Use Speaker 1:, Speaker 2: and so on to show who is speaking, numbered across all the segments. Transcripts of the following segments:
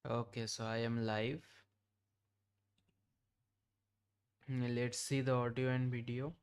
Speaker 1: Okay, so I am live. Let's see the audio and video.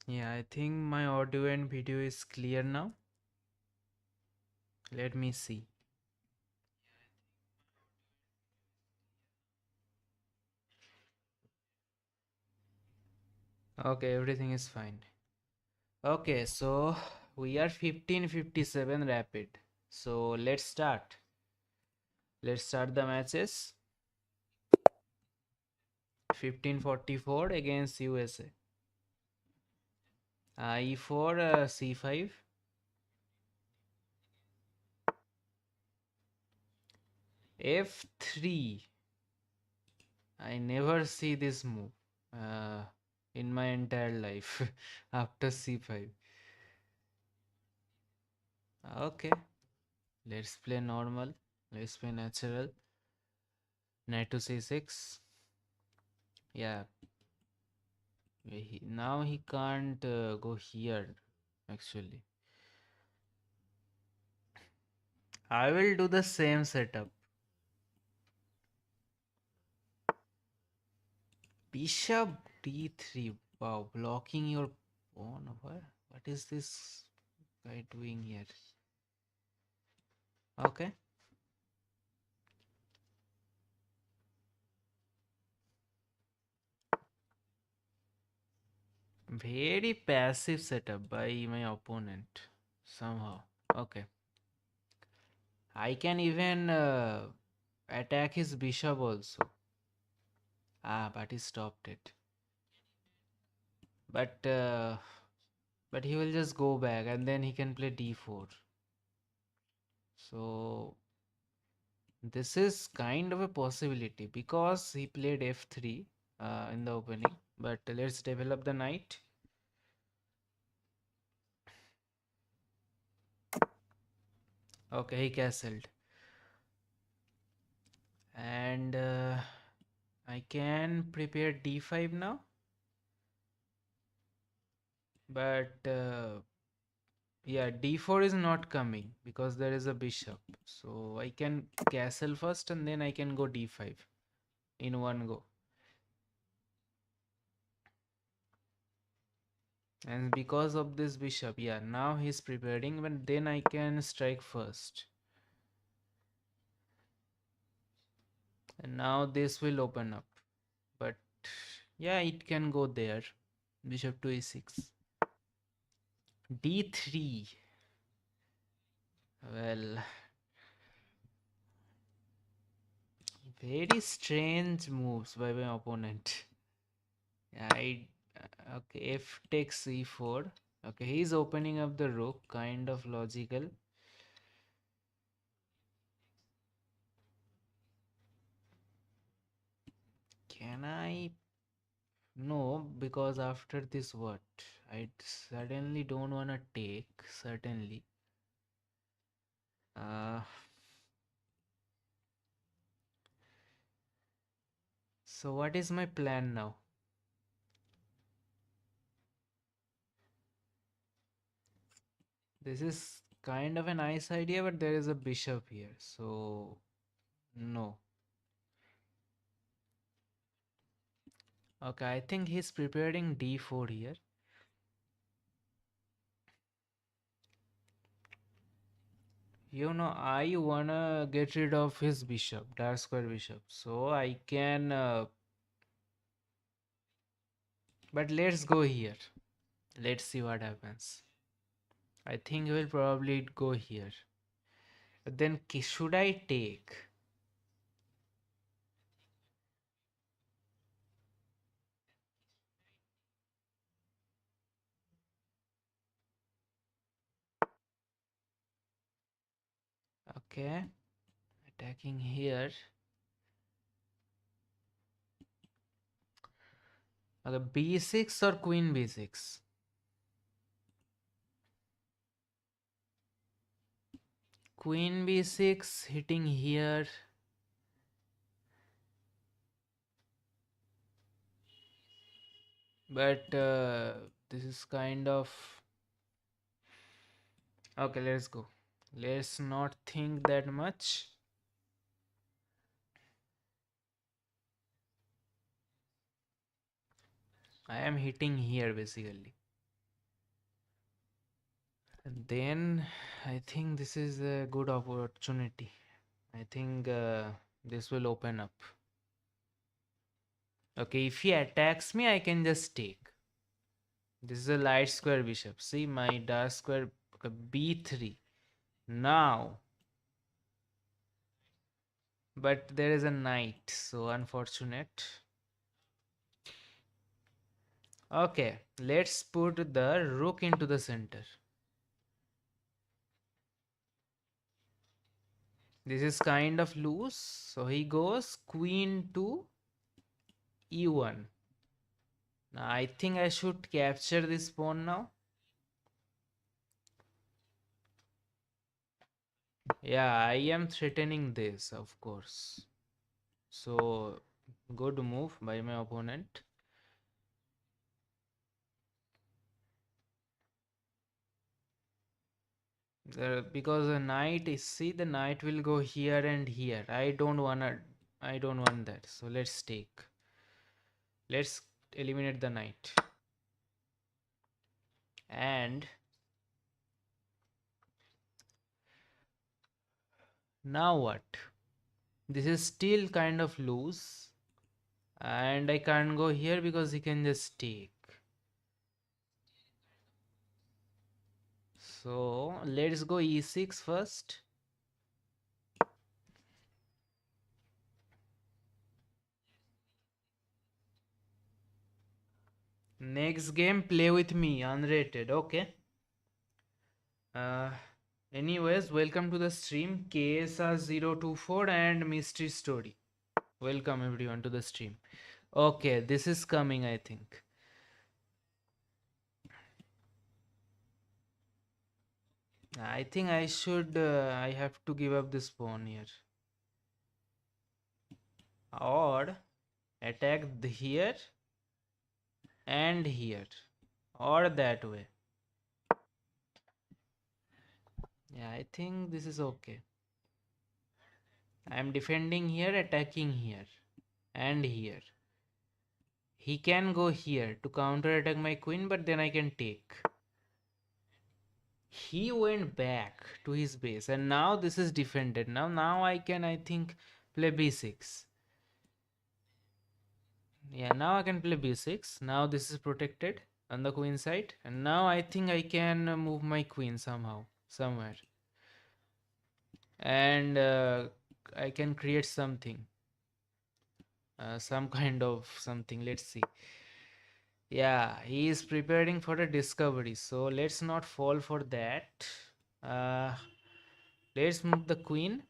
Speaker 1: Yeah, I think my audio and video is clear now. Let me see. Okay, everything is fine. Okay, so we are 1557 rapid. So let's start. Let's start the matches. 1544 against USA. E4, C5. F3. I never see this move uh, in my entire life after C5. Okay, let's play normal. Let's play natural. Knight to C6. Yeah, now he can't go here actually. I will do the same setup. Bishop D3. Wow, blocking your pawn. What is this guy doing here? Okay. Very passive setup by my opponent somehow. Okay. I can even attack his bishop also. But he stopped it. But but he will just go back and then he can play d4. So this is kind of a possibility because he played f3 in the opening. But let's develop the knight. Okay, he castled. And I can prepare d5 now. But yeah, d4 is not coming because there is a bishop. So I can castle first and then I can go d5 in one go. And because of this bishop, yeah, now he's preparing, but then I can strike first. And now this will open up. But yeah, it can go there. Bishop to e6. d3. Well, very strange moves by my opponent. I okay, f takes e4. Okay, he's opening up the rook, kind of logical. Can I? No, because after this, what? I suddenly don't wanna take. Certainly. Uh, so what is my plan now? This is kind of a nice idea, but there is a bishop here, so no. Okay, I think he's preparing d4 here. I wanna get rid of his bishop, dark square bishop, so I can. But let's go here. Let's see what happens. I think we'll probably go here. But then, should I take? Okay, attacking here. Okay, b6 or queen b6? Queen b6 hitting here. But this is kind of... Okay, let's go. Let's not think that much. I am hitting here basically. And then I think this is a good opportunity. I think this will open up. Okay, if he attacks me, I can just take. This is a light square bishop. See my dark square, okay, b3. Now, but there is a knight, so unfortunate. Okay, let's put the rook into the center. This is kind of loose, so he goes queen to e1. Now I think I should capture this pawn now. Yeah, I am threatening this, of course. So, good move by my opponent. Because the knight is, see, the knight will go here and here. I don't want that. So let's take. Let's eliminate the knight. And now what? This is still kind of loose. And I can't go here because he can just take. So let's go e6 first. Next game, play with me, unrated. Okay. Uh, Anyways, welcome to the stream, KSR024 and Mystery Story. Welcome everyone to the stream. Okay, this is coming, I think. I think I have to give up this pawn here. Or attack here and here. Or that way. Yeah, I think this is okay. I am defending here, attacking here. And here. He can go here to counter attack my queen, but then I can take. He went back to his base and now this is defended. Now I can, I think, play b6. Yeah, now I can play b6. Now this is protected on the queen side. And now I think I can move my queen somehow, somewhere. And I can create something. Some kind of something. Let's see. Yeah, he is preparing for a discovery. So let's not fall for that. Uh, let's move the queen.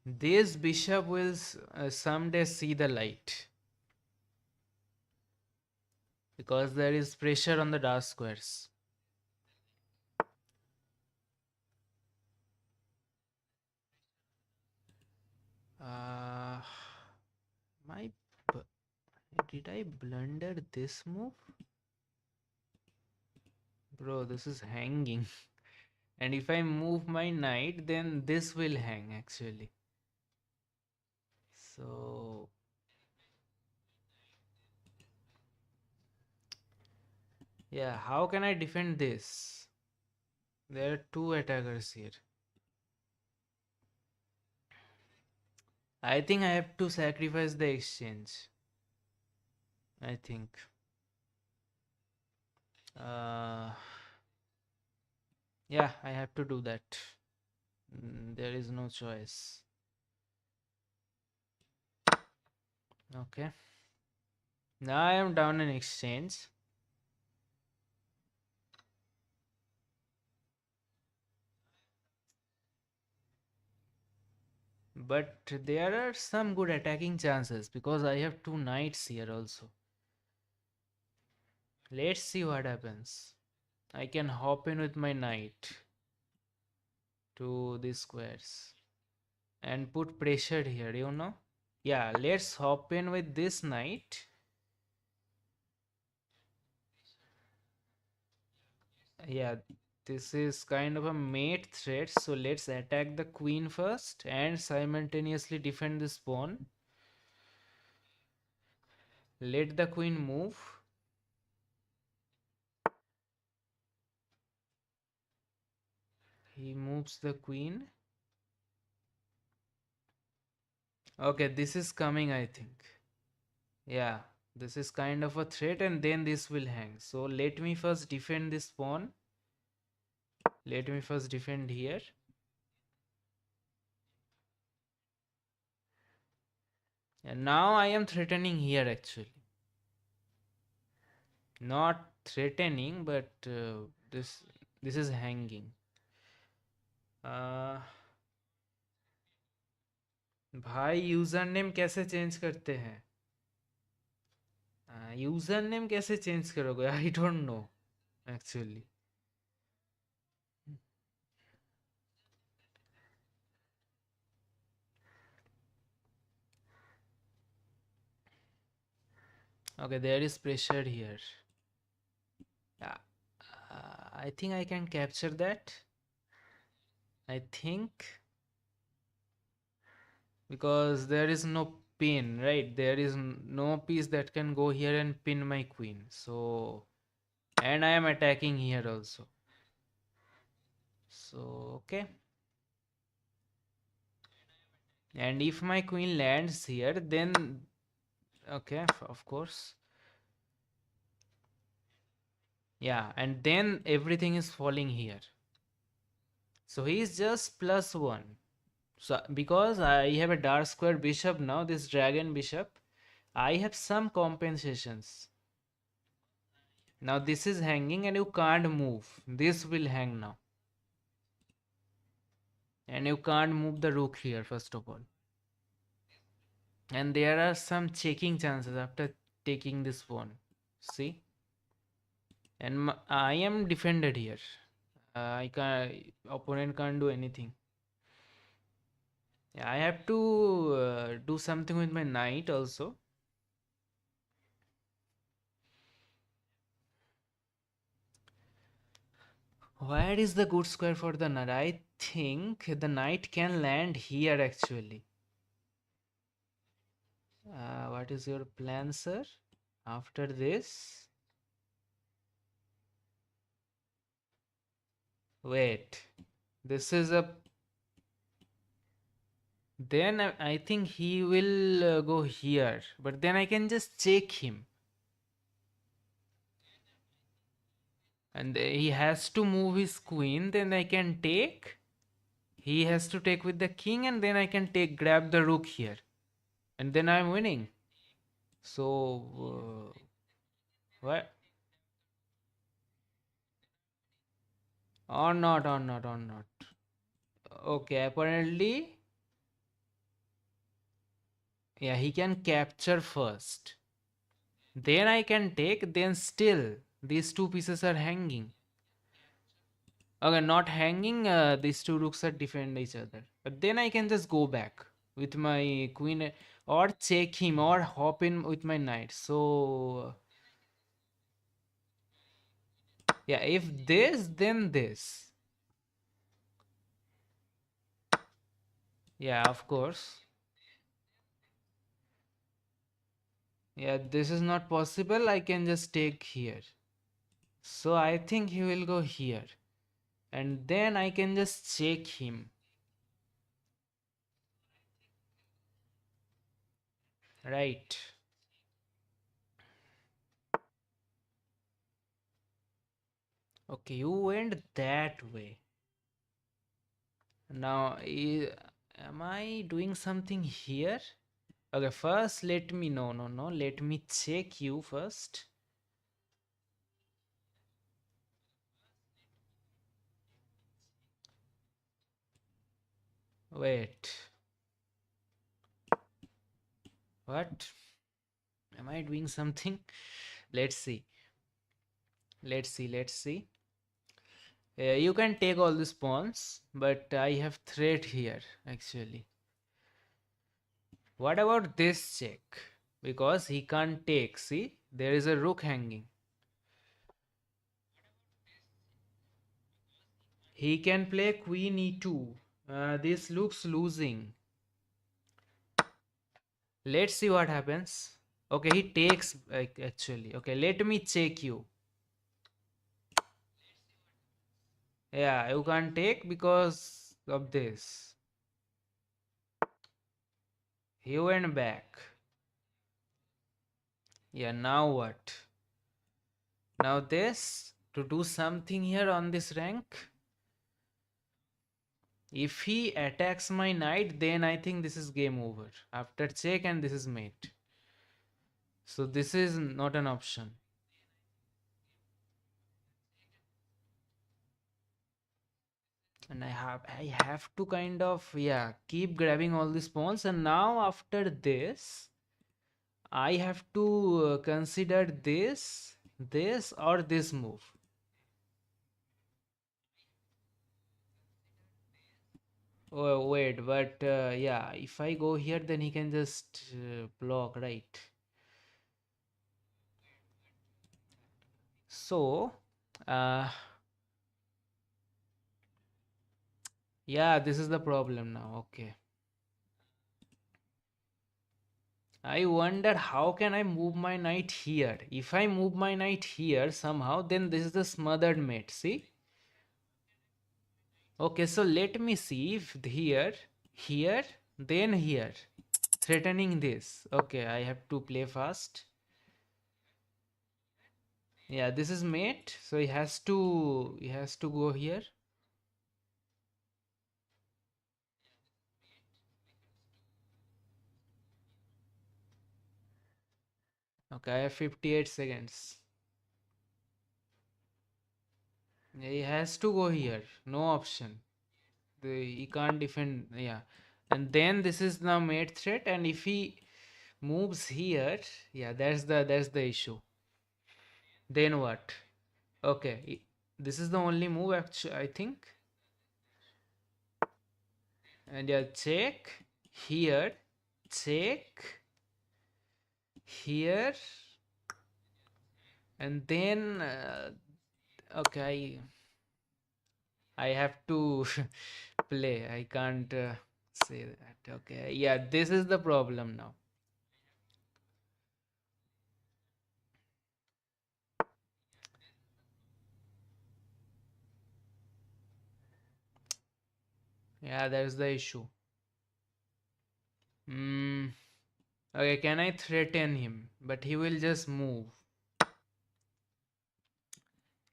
Speaker 1: This bishop will someday see the light because there is pressure on the dark squares. Uh, my did I blunder this move? Bro, this is hanging. And if I move my knight, then this will hang actually. So yeah, how can I defend this? There are two attackers here. I think I have to sacrifice the exchange. I think. Uh, yeah, I have to do that. There is no choice. Okay. Now I am down in exchange. But there are some good attacking chances because I have two knights here also. Let's see what happens. I can hop in with my knight to these squares and put pressure here, you know. Yeah, let's hop in with this knight. Yeah, this is kind of a mate threat, so let's attack the queen first and simultaneously defend this pawn. Let the queen move. He moves the queen. Okay, this is coming, I think. Yeah, this is kind of a threat, and then this will hang. So let me first defend this pawn. Let me first defend here. And now I am threatening here actually. Not threatening, but this is hanging. uh, भाई user name कैसे change करते हैं? User name कैसे change करोगे? I don't know actually. Okay, there is pressure here. Yeah, I think I can capture that. I think because there is no pin, right? There is no piece that can go here and pin my queen. So, and I am attacking here also. So, okay. And if my queen lands here, then okay, of course. Yeah, and then everything is falling here. So he is just +1. So because I have a dark square bishop now, this dragon bishop, I have some compensations. Now this is hanging and you can't move. This will hang now. And you can't move the rook here first of all. And there are some checking chances after taking this pawn. See? And I am defended here. I can't, opponent can't do anything. Yeah, I have to do something with my knight also. Where is the good square for the knight? I think the knight can land here actually. What is your plan, sir? After this? Wait. This is a... Then I think he will go here. But then I can just check him. And he has to move his queen. Then I can take. He has to take with the king. And then I can take, grab the rook here. And then I'm winning. So... what? Or not, or not, or not. Okay, apparently... Yeah, he can capture first. Then I can take, then still these two pieces are hanging. Okay, not hanging, these two rooks are defend each other. But then I can just go back with my queen or check him or hop in with my knight. So, yeah, if this, then this. Yeah, of course. Yeah, this is not possible. I can just take here. So I think he will go here. And then I can just check him. Right. Okay, you went that way. Now, am I doing something here? Okay, first let me, no, no, no, let me check you first. Wait. What? Am I doing something? Let's see. Let's see. Let's see. You can take all these pawns, but I have threat here actually. What about this check? Because he can't take. See, there is a rook hanging. He can play queen e2. This looks losing. Let's see what happens. Okay, he takes actually. Okay, let me check you. Yeah, you can't take because of this. He went back. Yeah, now what? Now this to do something here on this rank. If he attacks my knight, then I think this is game over. After check and this is mate. So this is not an option. And I have to kind of keep grabbing all these pawns, and now after this I have to consider this or this move. Oh wait, but yeah, if I go here then he can just block, right? So uh yeah, this is the problem now. Okay, I wonder how can I move my knight here. If I move my knight here somehow, then this is the smothered mate. See? Okay, so let me see if here, here, then here, threatening this. Okay, I have to play fast. Yeah, this is mate, so he has to go here. Okay, I have 58 seconds. Yeah, he has to go here. No option. He can't defend. Yeah, and then this is now mate threat, and if he moves here, yeah, that's the issue. Then what? Okay, this is the only move actually, I think. And yeah, check here, check here, and then okay, I have to play. I can't say that. Okay, yeah, this is the problem now. Yeah, that's the issue. Hmm. Okay, can I threaten him? But he will just move.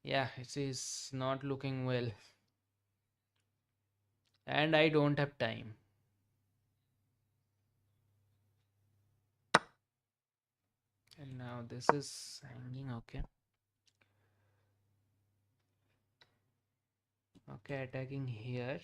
Speaker 1: Yeah, it is not looking well, and I don't have time. And now this is hanging. Okay, okay, attacking here.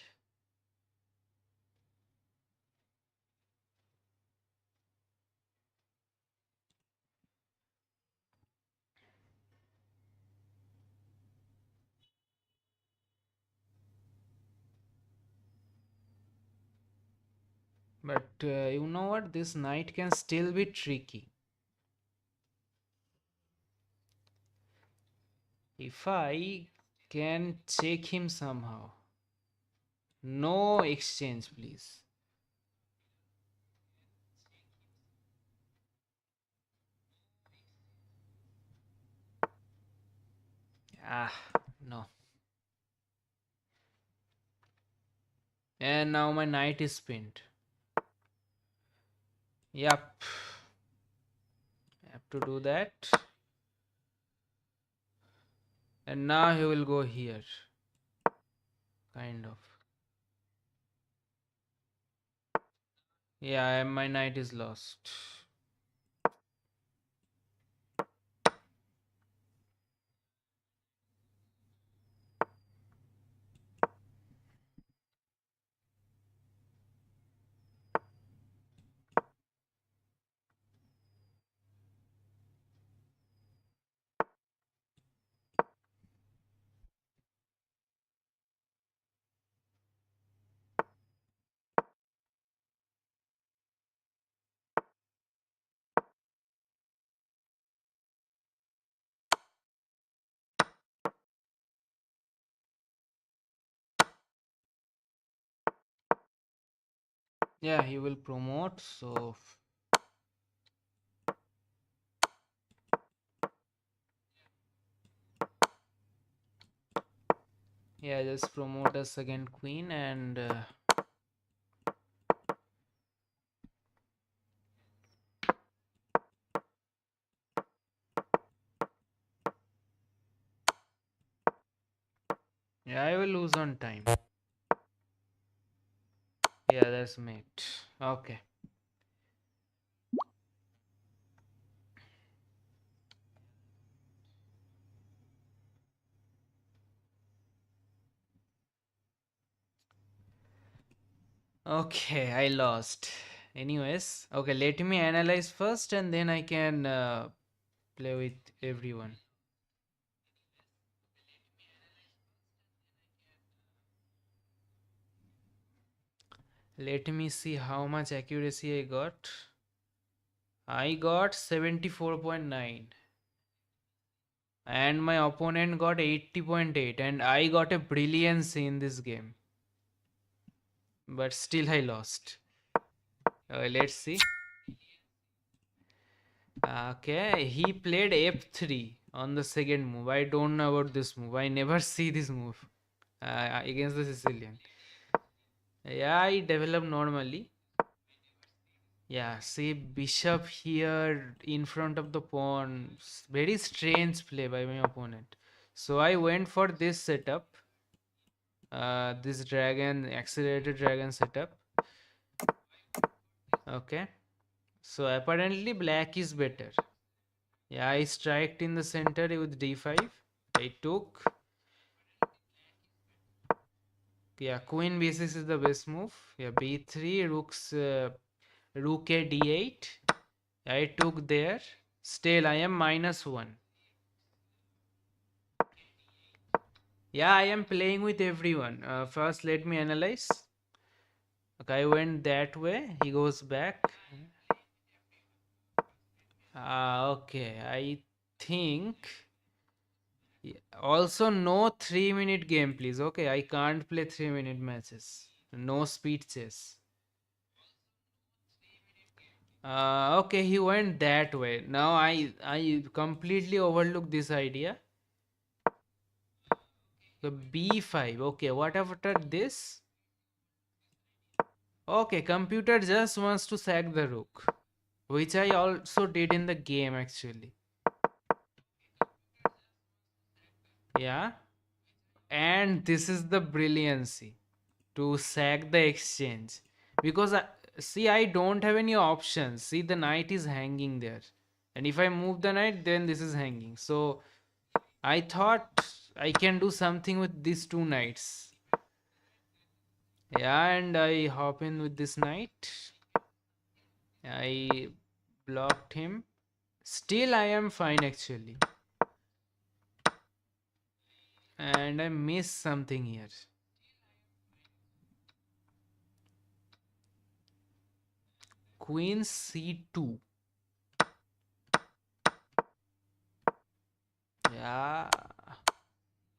Speaker 1: But you know what? This knight can still be tricky. If I can check him somehow. No exchange, please. Ah, no. And now my knight is pinned. Yup. I have to do that. And now he will go here. Kind of. Yeah, and my knight is lost. Yeah, he will promote. So yeah, just promote a second queen and yeah, I will lose on time. Yeah, that's mate. Okay. Okay, I lost. Anyways, okay, let me analyze first and then I can play with everyone. Let me see how much accuracy I got. I got 74.9 and my opponent got 80.8 and I got a brilliance in this game. But still I lost. Let's see. Okay, he played f3 on the second move. I don't know about this move. I never see this move against the Sicilian. Yeah, I develop normally. Yeah, see bishop here in front of the pawn. Very strange play by my opponent. So I went for this setup. This dragon, accelerated dragon setup. Okay. So apparently black is better. Yeah, I striked in the center with d5. I took. Yeah, queen b6 is the best move. Yeah, b3, rook a d8. I took there. Still, I am -1. Yeah, I am playing with everyone. First, let me analyze. Okay, I went that way. He goes back. Okay. I think. Also, no 3-minute game, please. Okay, I can't play 3-minute matches. No speed chess. Okay, he went that way. Now I completely overlooked this idea. The b5. Okay, what after this? Okay, computer just wants to sack the rook, which I also did in the game actually. Yeah, and this is the brilliancy to sack the exchange because see, I don't have any options. See, the knight is hanging there, and if I move the knight, then this is hanging. So I thought I can do something with these two knights. Yeah, and I hop in with this knight. I blocked him. Still, I am fine actually. And I missed something here. Queen c2. Yeah.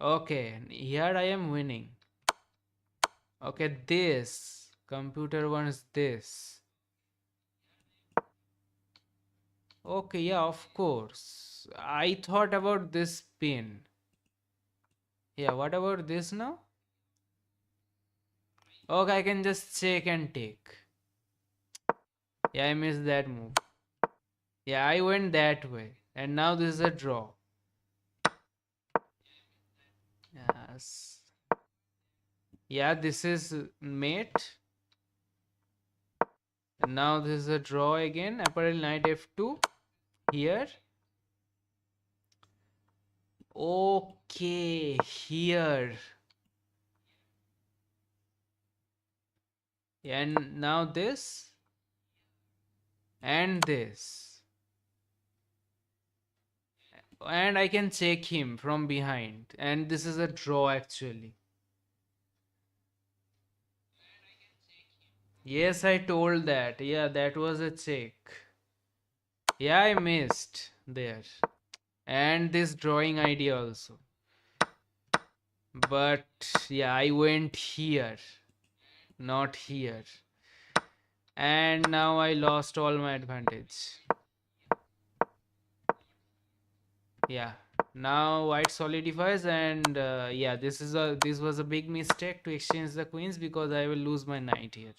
Speaker 1: Okay, here I am winning. Okay, this. Computer wants this. Okay, yeah, of course. I thought about this pin. Yeah, what about this now? Okay, I can just check and take. Yeah, I missed that move. Yeah, I went that way. And now this is a draw. Yes. Yeah, this is mate. And now this is a draw again. Apparently knight f2 here. Okay, here. And now this and this. And I can check him from behind. And this is a draw actually. Yes, I told that. Yeah, that was a check. Yeah, I missed there. And this drawing idea also. But yeah, I went here, not here. And now I lost all my advantage. Yeah, now white solidifies, and yeah, this was a big mistake to exchange the queens, because I will lose my knight here.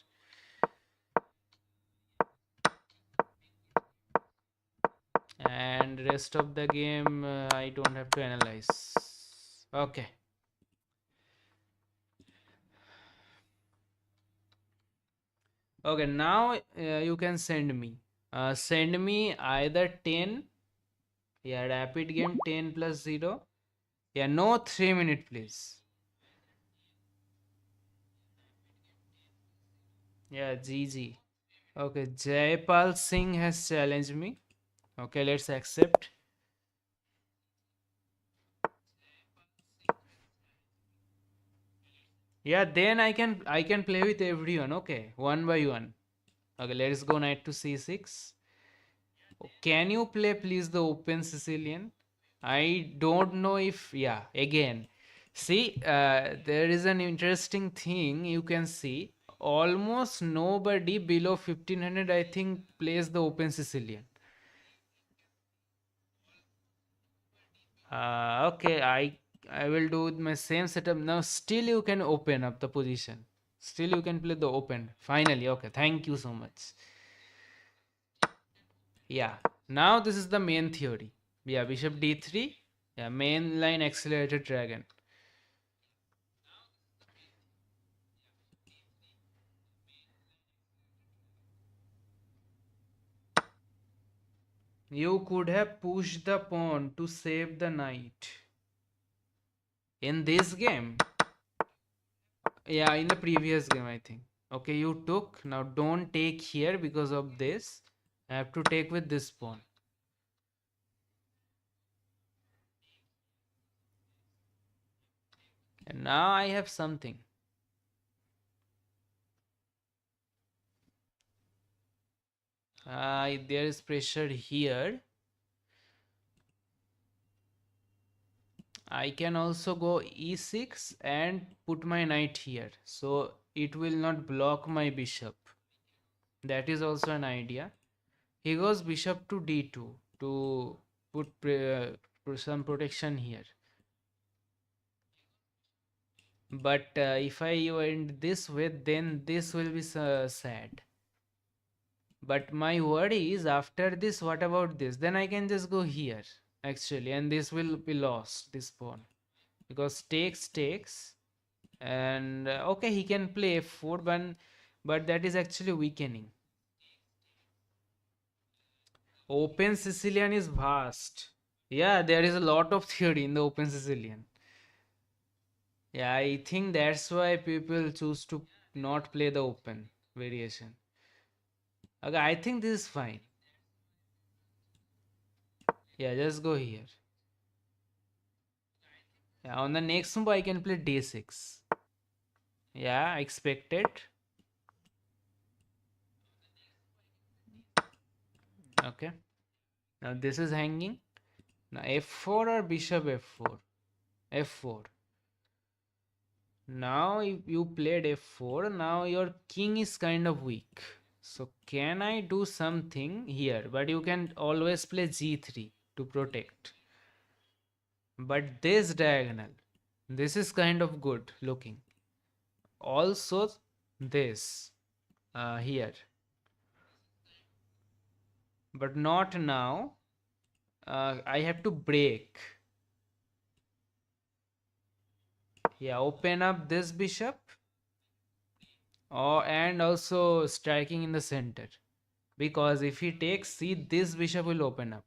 Speaker 1: And rest of the game I don't have to analyze. Okay. Okay, now you can send me either 10. Yeah, rapid game 10 plus 0. Yeah, no 3 minute please. Yeah, GG. Okay, Jaypal Singh has challenged me. Okay, let's accept. Yeah, then I can play with everyone. Okay, one by one. Okay, let's go knight to c6. Can you play please the open Sicilian? I don't know if, yeah, again. See, there is an interesting thing you can see. Almost nobody below 1500, I think, plays the open Sicilian. Okay, I will do with my same setup. Now still you can open up the position. Still you can play the open. Finally, okay. Thank you so much. Yeah. Now this is the main theory. Yeah, bishop d3. Yeah, main line accelerated dragon. You could have pushed the pawn to save the knight. In this game? Yeah, in the previous game, I think. Okay, you took. Now don't take here because of this. I have to take with this pawn. And now I have something. There is pressure here. I can also go e6 and put my knight here. So it will not block my bishop. That is also an idea. He goes bishop to d2 to put some protection here. But if I went this way, then this will be sad. But my worry is, after this, what about this? Then I can just go here, actually, and this will be lost, this pawn. Because takes, and okay, he can play f4, but that is actually weakening. Open Sicilian is vast. Yeah, there is a lot of theory in the open Sicilian. Yeah, I think that's why people choose to not play the open variation. Okay, I think this is fine. Yeah, just go here. Yeah, on the next move I can play d6. Yeah, expected. Okay. Now this is hanging. Now f4 or bishop f4? f4. Now if you played f4, now your king is kind of weak. So can I do something here? But you can always play g3 to protect. But this diagonal, this is kind of good looking. Also this here. But not now. I have to break. Yeah, open up this bishop. And also striking in the center. Because if he takes c, this bishop will open up.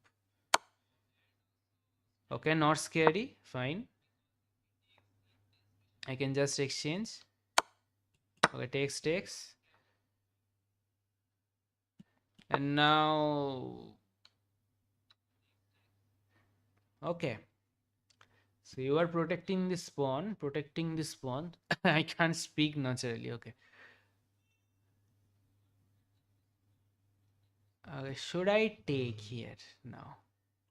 Speaker 1: Okay, not scary. Fine. I can just exchange. Okay, takes. And now... Okay. So you are protecting this pawn. I can't speak naturally. Okay. Should I take here now?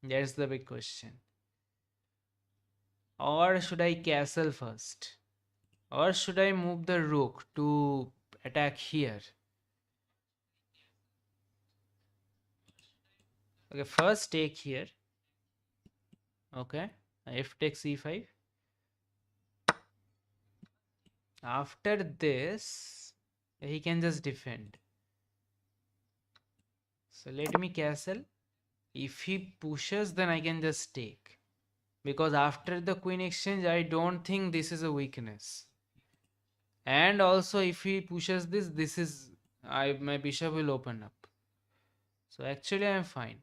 Speaker 1: That's the big question. Or should I castle first? Or should I move the rook to attack here? Okay, first take here. Okay, f takes e5. After this, he can just defend. So let me castle. If he pushes, then I can just take. Because after the queen exchange, I don't think this is a weakness. And also, if he pushes this, this is my bishop will open up. So actually, I am fine.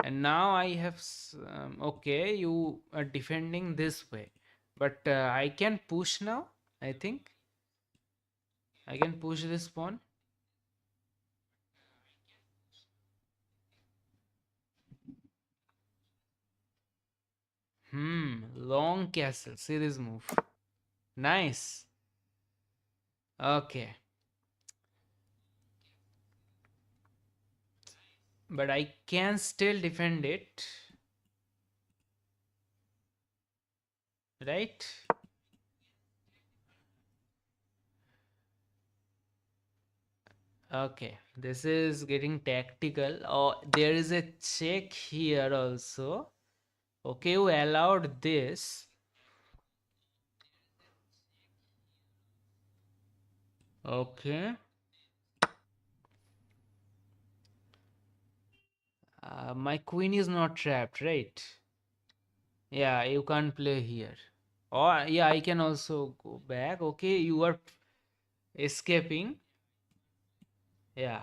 Speaker 1: And now I have okay. You are defending this way, but I can push now. I think I can push this pawn. Long castle. See this move. Nice. Okay. But I can still defend it. Right? Okay. This is getting tactical. Oh, there is a check here also. Okay, you allowed this. Okay. My queen is not trapped, right? Yeah, you can't play here. Or yeah, I can also go back. Okay, you are escaping. Yeah.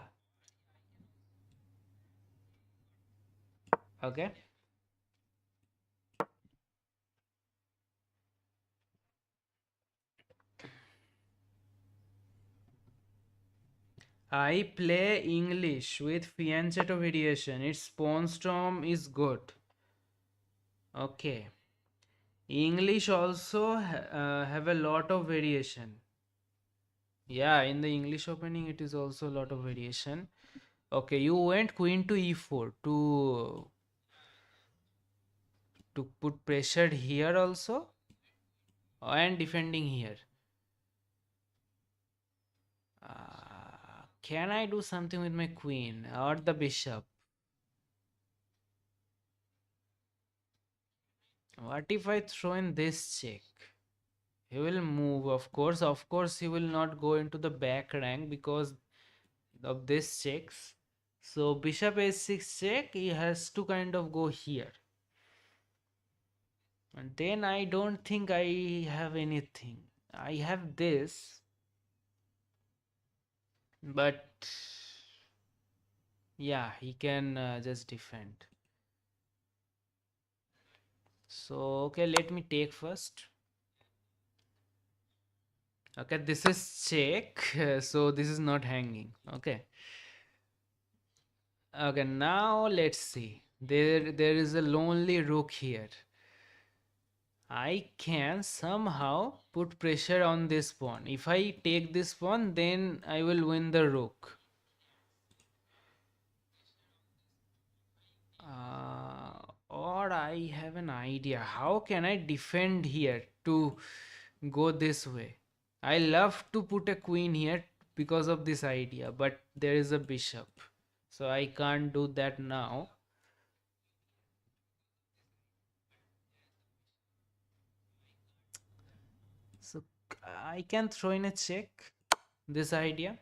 Speaker 1: Okay. I play English with fianchetto variation. Its pawn storm is good. Okay. English also have a lot of variation. Yeah, in the English opening, it is also a lot of variation. Okay, you went queen to e4 to put pressure here also and defending here. Can I do something with my queen or the bishop? What if I throw in this check? He will move, of course. Of course, he will not go into the back rank because of this checks. So bishop a6 check, he has to kind of go here. And then I don't think I have anything. I have this, but yeah, he can just defend. So okay, let me take first. Okay, this is check, so this is not hanging. Okay. Okay, now let's see. There is a lonely rook here. I can somehow put pressure on this pawn. If I take this pawn, then I will win the rook. Or I have an idea. How can I defend here to go this way? I love to put a queen here because of this idea, but there is a bishop. So I can't do that now. So I can throw in a check. This idea.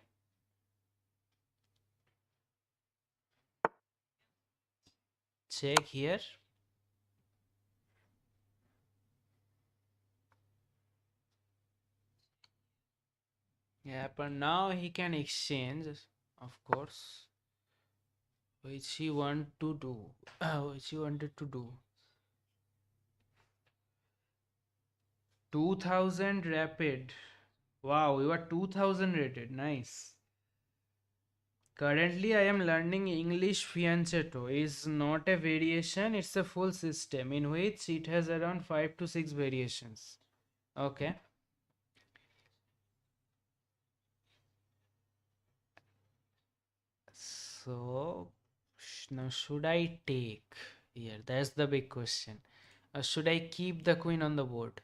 Speaker 1: Check here. Yeah, but now he can exchange, of course, which he want to do, which he wanted to do. 2000 rapid. Wow, you are 2000 rated. Nice. Currently, I am learning English fianchetto. Is not a variation; it's a full system in which it has around 5 to 6 variations. Okay. So now should I take here? That's the big question. Or should I keep the queen on the board?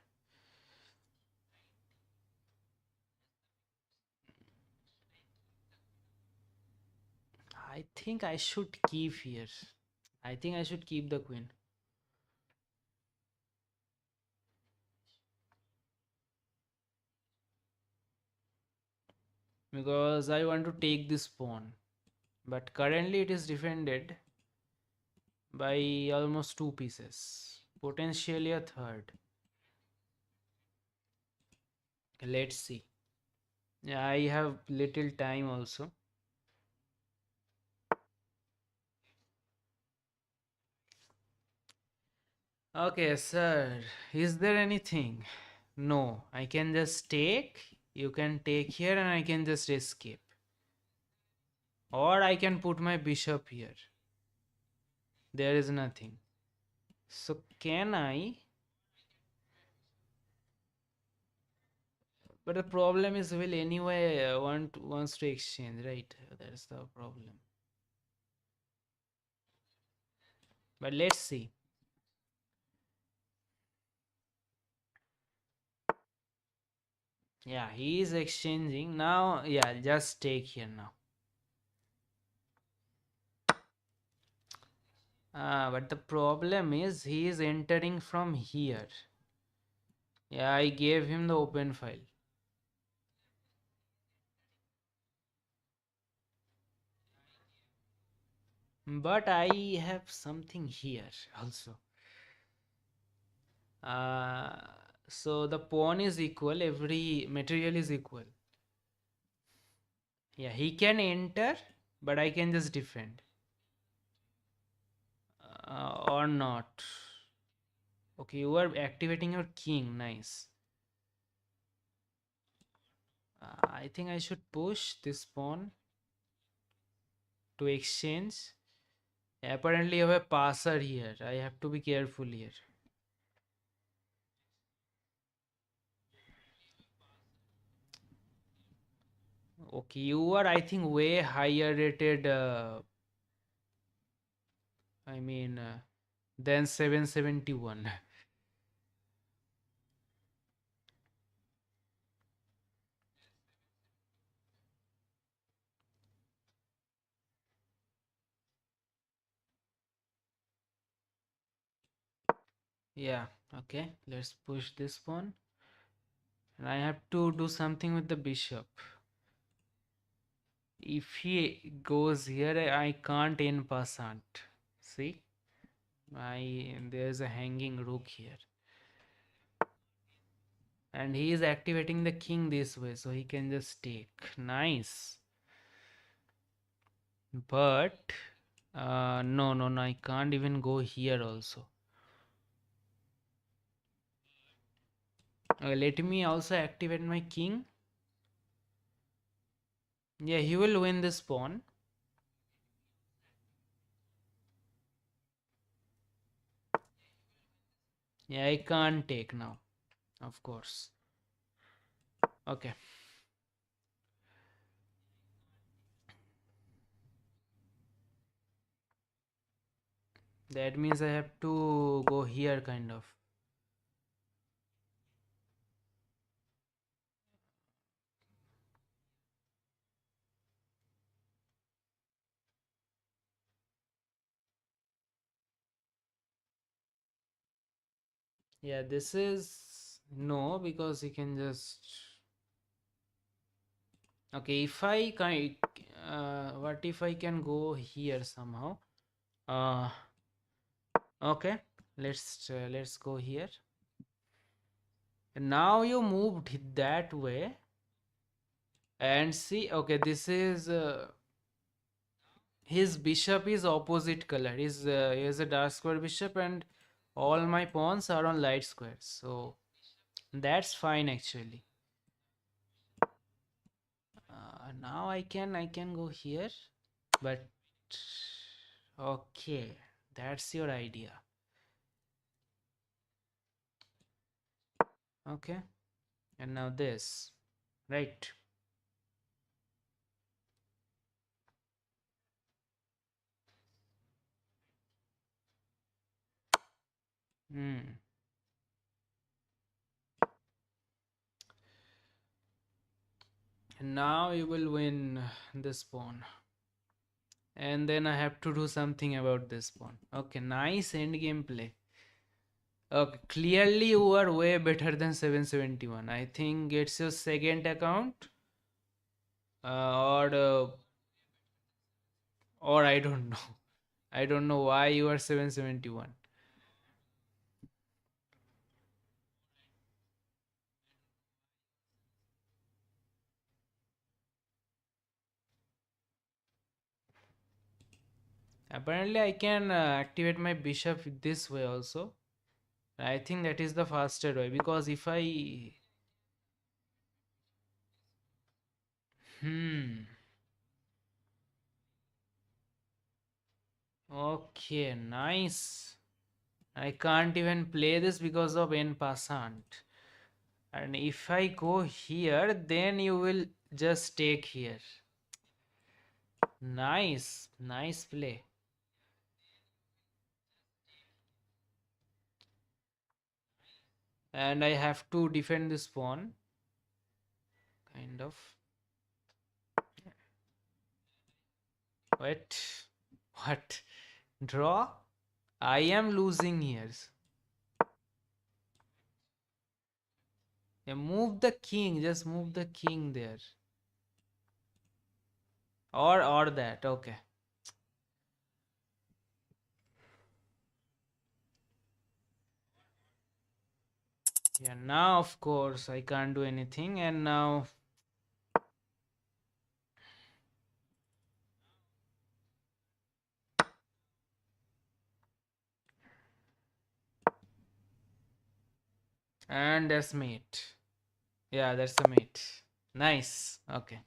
Speaker 1: I think I should keep here. I think I should keep the queen. Because I want to take this pawn. But currently it is defended by almost two pieces. Potentially a third. Let's see. Yeah, I have little time also. Okay, sir. Is there anything? No, I can just take. You can take here and I can just escape. Or I can put my bishop here. There is nothing. So can I? But the problem is, will anyway wants to exchange, right? That's the problem. But let's see. Yeah, he is exchanging now. Yeah, just take here now. But the problem is he is entering from here. Yeah, I gave him the open file. But I have something here also. Uh, so the pawn is equal, every material is equal. Yeah, he can enter, but I can just defend. Or not. Okay, you are activating your king. Nice. I think I should push this pawn to exchange. Apparently, you have a passer here. I have to be careful here. Okay, you are, I think, way higher rated. I mean, than 771. Yeah, okay. Let's push this pawn. And I have to do something with the bishop. If he goes here, I can't in passant. See? There's a hanging rook here. And he is activating the king this way, so he can just take. Nice. But no, no, no, I can't even go here also. Let me also activate my king. Yeah, he will win this pawn. Yeah, I can't take now, of course. Okay. That means I have to go here, kind of. Yeah, this is no, because he can just. Okay, if I can, what if I can go here somehow? Uh, okay, let's go here. Now you moved that way, and see. Okay, this is his bishop is opposite color. He has a dark square bishop, and all my pawns are on light squares. So that's fine actually. Now I can go here, but okay, that's your idea. Okay, and now this, right? Hmm. And now you will win this pawn. And then I have to do something about this pawn. Okay, nice endgame play. Okay, clearly you are way better than 771. I think it's your second account, or I don't know. I don't know why you are 771. Apparently, I can activate my bishop this way also. I think that is the faster way because if I. Hmm. Okay, nice. I can't even play this because of en passant. And if I go here, then you will just take here. Nice, nice play. And I have to defend this pawn, kind of. Wait, what? Draw? I am losing here. Yeah, move the king, just move the king there. Or that, okay. Yeah, now of course I can't do anything, and now and that's mate. Yeah, that's a mate. Nice. Okay.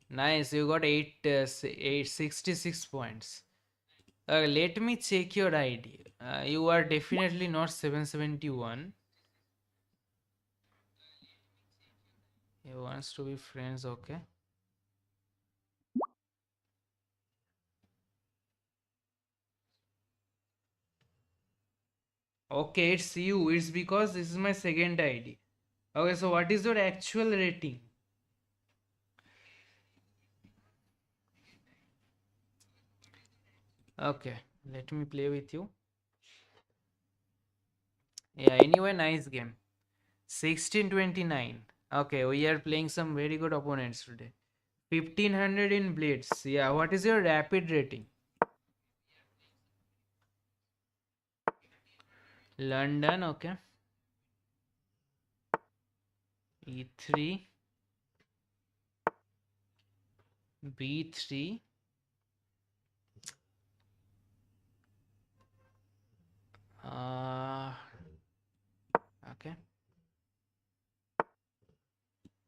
Speaker 1: Nice. You got 66 points. Let me check your ID. You are definitely not 771. He wants to be friends. Okay. Okay, it's you. It's because this is my second ID. Okay, so what is your actual rating? Okay, let me play with you. Yeah, anyway, nice game. 1629. Okay, we are playing some very good opponents today. 1500 in blitz. Yeah, what is your rapid rating? London, okay. E3, B3. Uh, okay.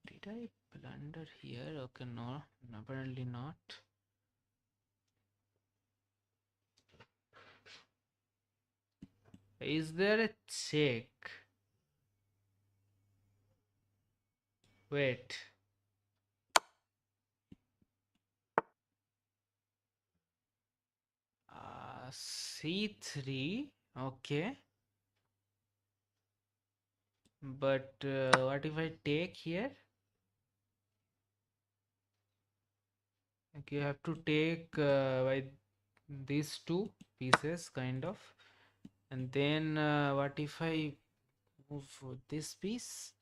Speaker 1: Did I blunder here? Okay, no, apparently not. Is there a check? Wait. C3. Okay. But what if I take here? Like you have to take by these two pieces, kind of. And then what if I move this piece?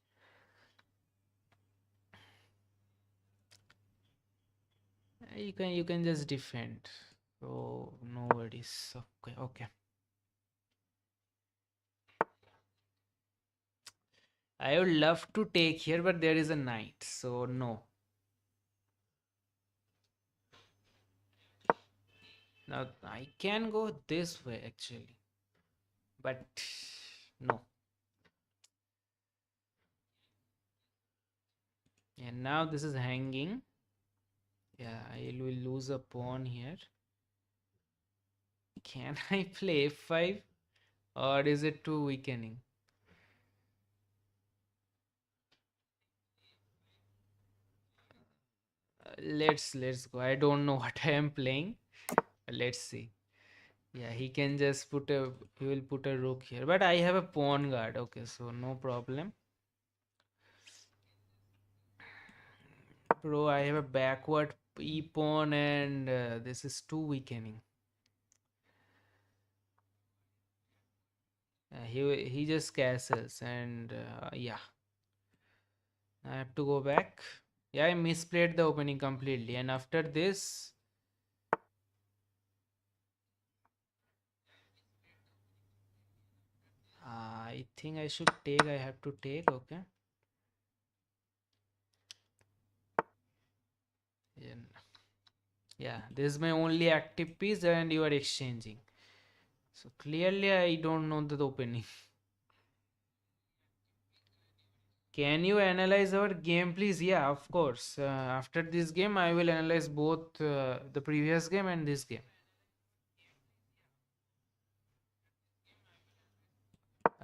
Speaker 1: You can just defend. So no worries. Okay, okay. I would love to take here, but there is a knight, so no. Now I can go this way actually, but no. And now this is hanging. Yeah, I will lose a pawn here. Can I play f5 or is it too weakening? Let's go. I don't know what I am playing. Let's see. Yeah, he will put a rook here. But I have a pawn guard. Okay, so no problem. Bro, I have a backward e pawn, and this is too weakening. He just castles, and yeah, I have to go back. Yeah, I misplayed the opening completely, and after this, I think I should take. I have to take. Okay. Yeah, yeah, this is my only active piece, and you are exchanging. So clearly, I don't know the opening. Can you analyze our game, please? Yeah, of course. After this game, I will analyze both the previous game and this game.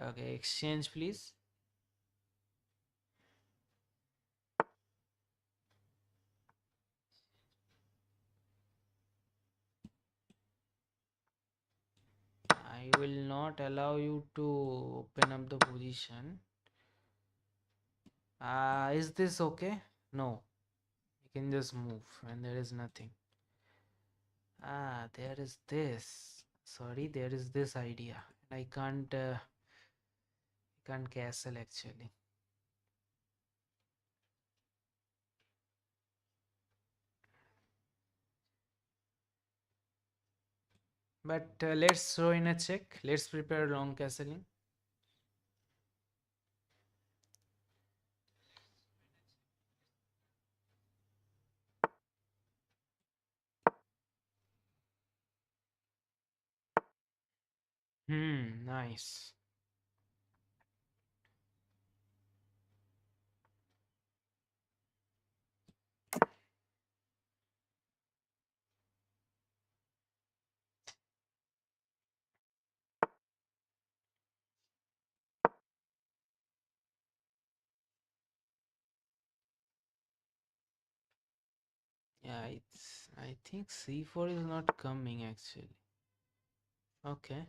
Speaker 1: Okay, exchange, please. I will not allow you to open up the position. Is this okay? No. You can just move, and there is nothing. There is this. Sorry, there is this idea. I can't castle actually. But let's throw in a check. Let's prepare long castling. Nice. Yeah, I think c4 is not coming actually. Okay.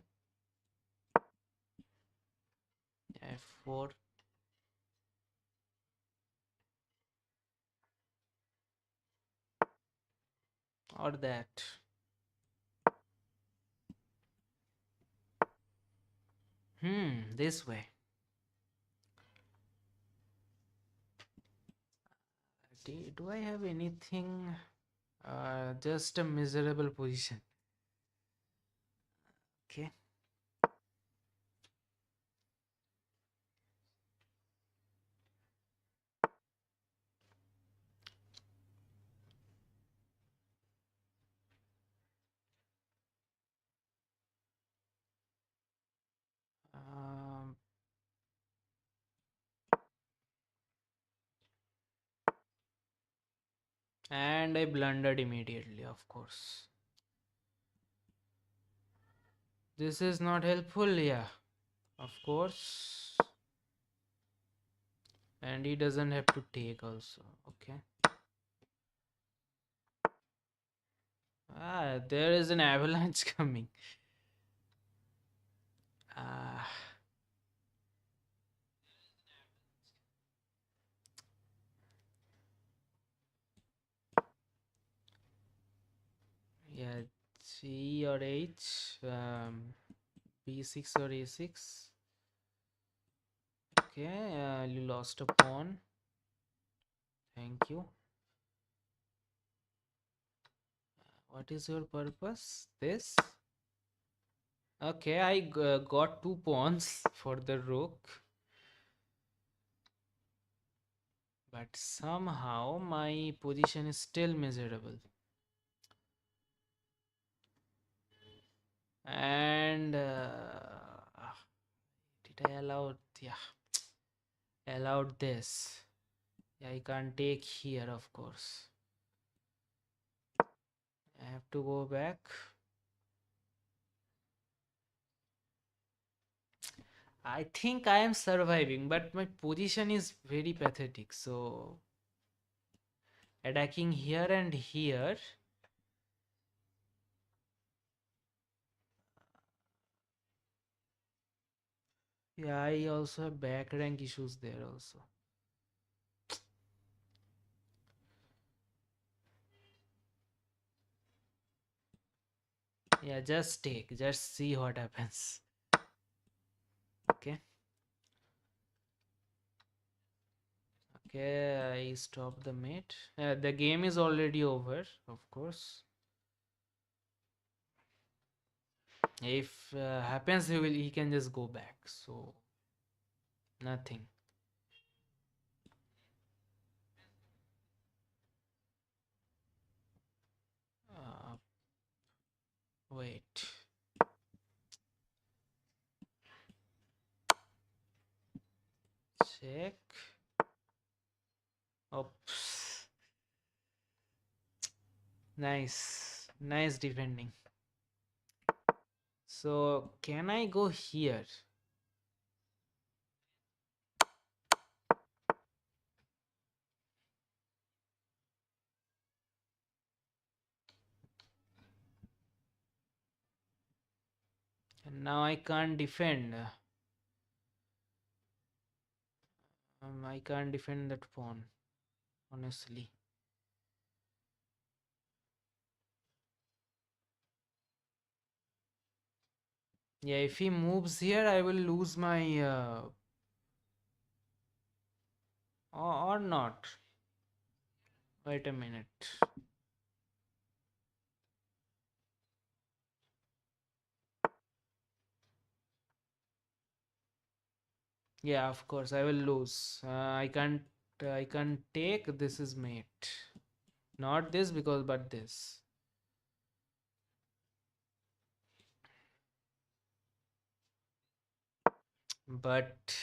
Speaker 1: f4 or that. This way. Do I have anything? Just a miserable position. Okay. Um, and I blundered immediately, of course. This is not helpful, yeah. Of course. And he doesn't have to take also. Okay. There is an avalanche coming. Ah, yeah. G or H. B6 or A6. Okay. You lost a pawn. Thank you. What is your purpose? This? Okay, I got two pawns for the rook. But somehow my position is still miserable. And did I allow? Yeah, allowed this. Yeah, I can't take here, of course. I have to go back. I think I am surviving, but my position is very pathetic. So attacking here and here. Yeah, I also have back rank issues there also. Yeah, just take. Just see what happens. Okay. Okay, I stop the mate. The game is already over, of course. If happens, he can just go back. So nothing. Uh, Wait. Check. Oops. Nice. Nice defending. So can I go here? And now I can't defend. I can't defend that pawn, honestly. Yeah, if he moves here, I will lose my or not. Wait a minute. Yeah, of course I will lose. I can't take. This is mate. Not this because but this. But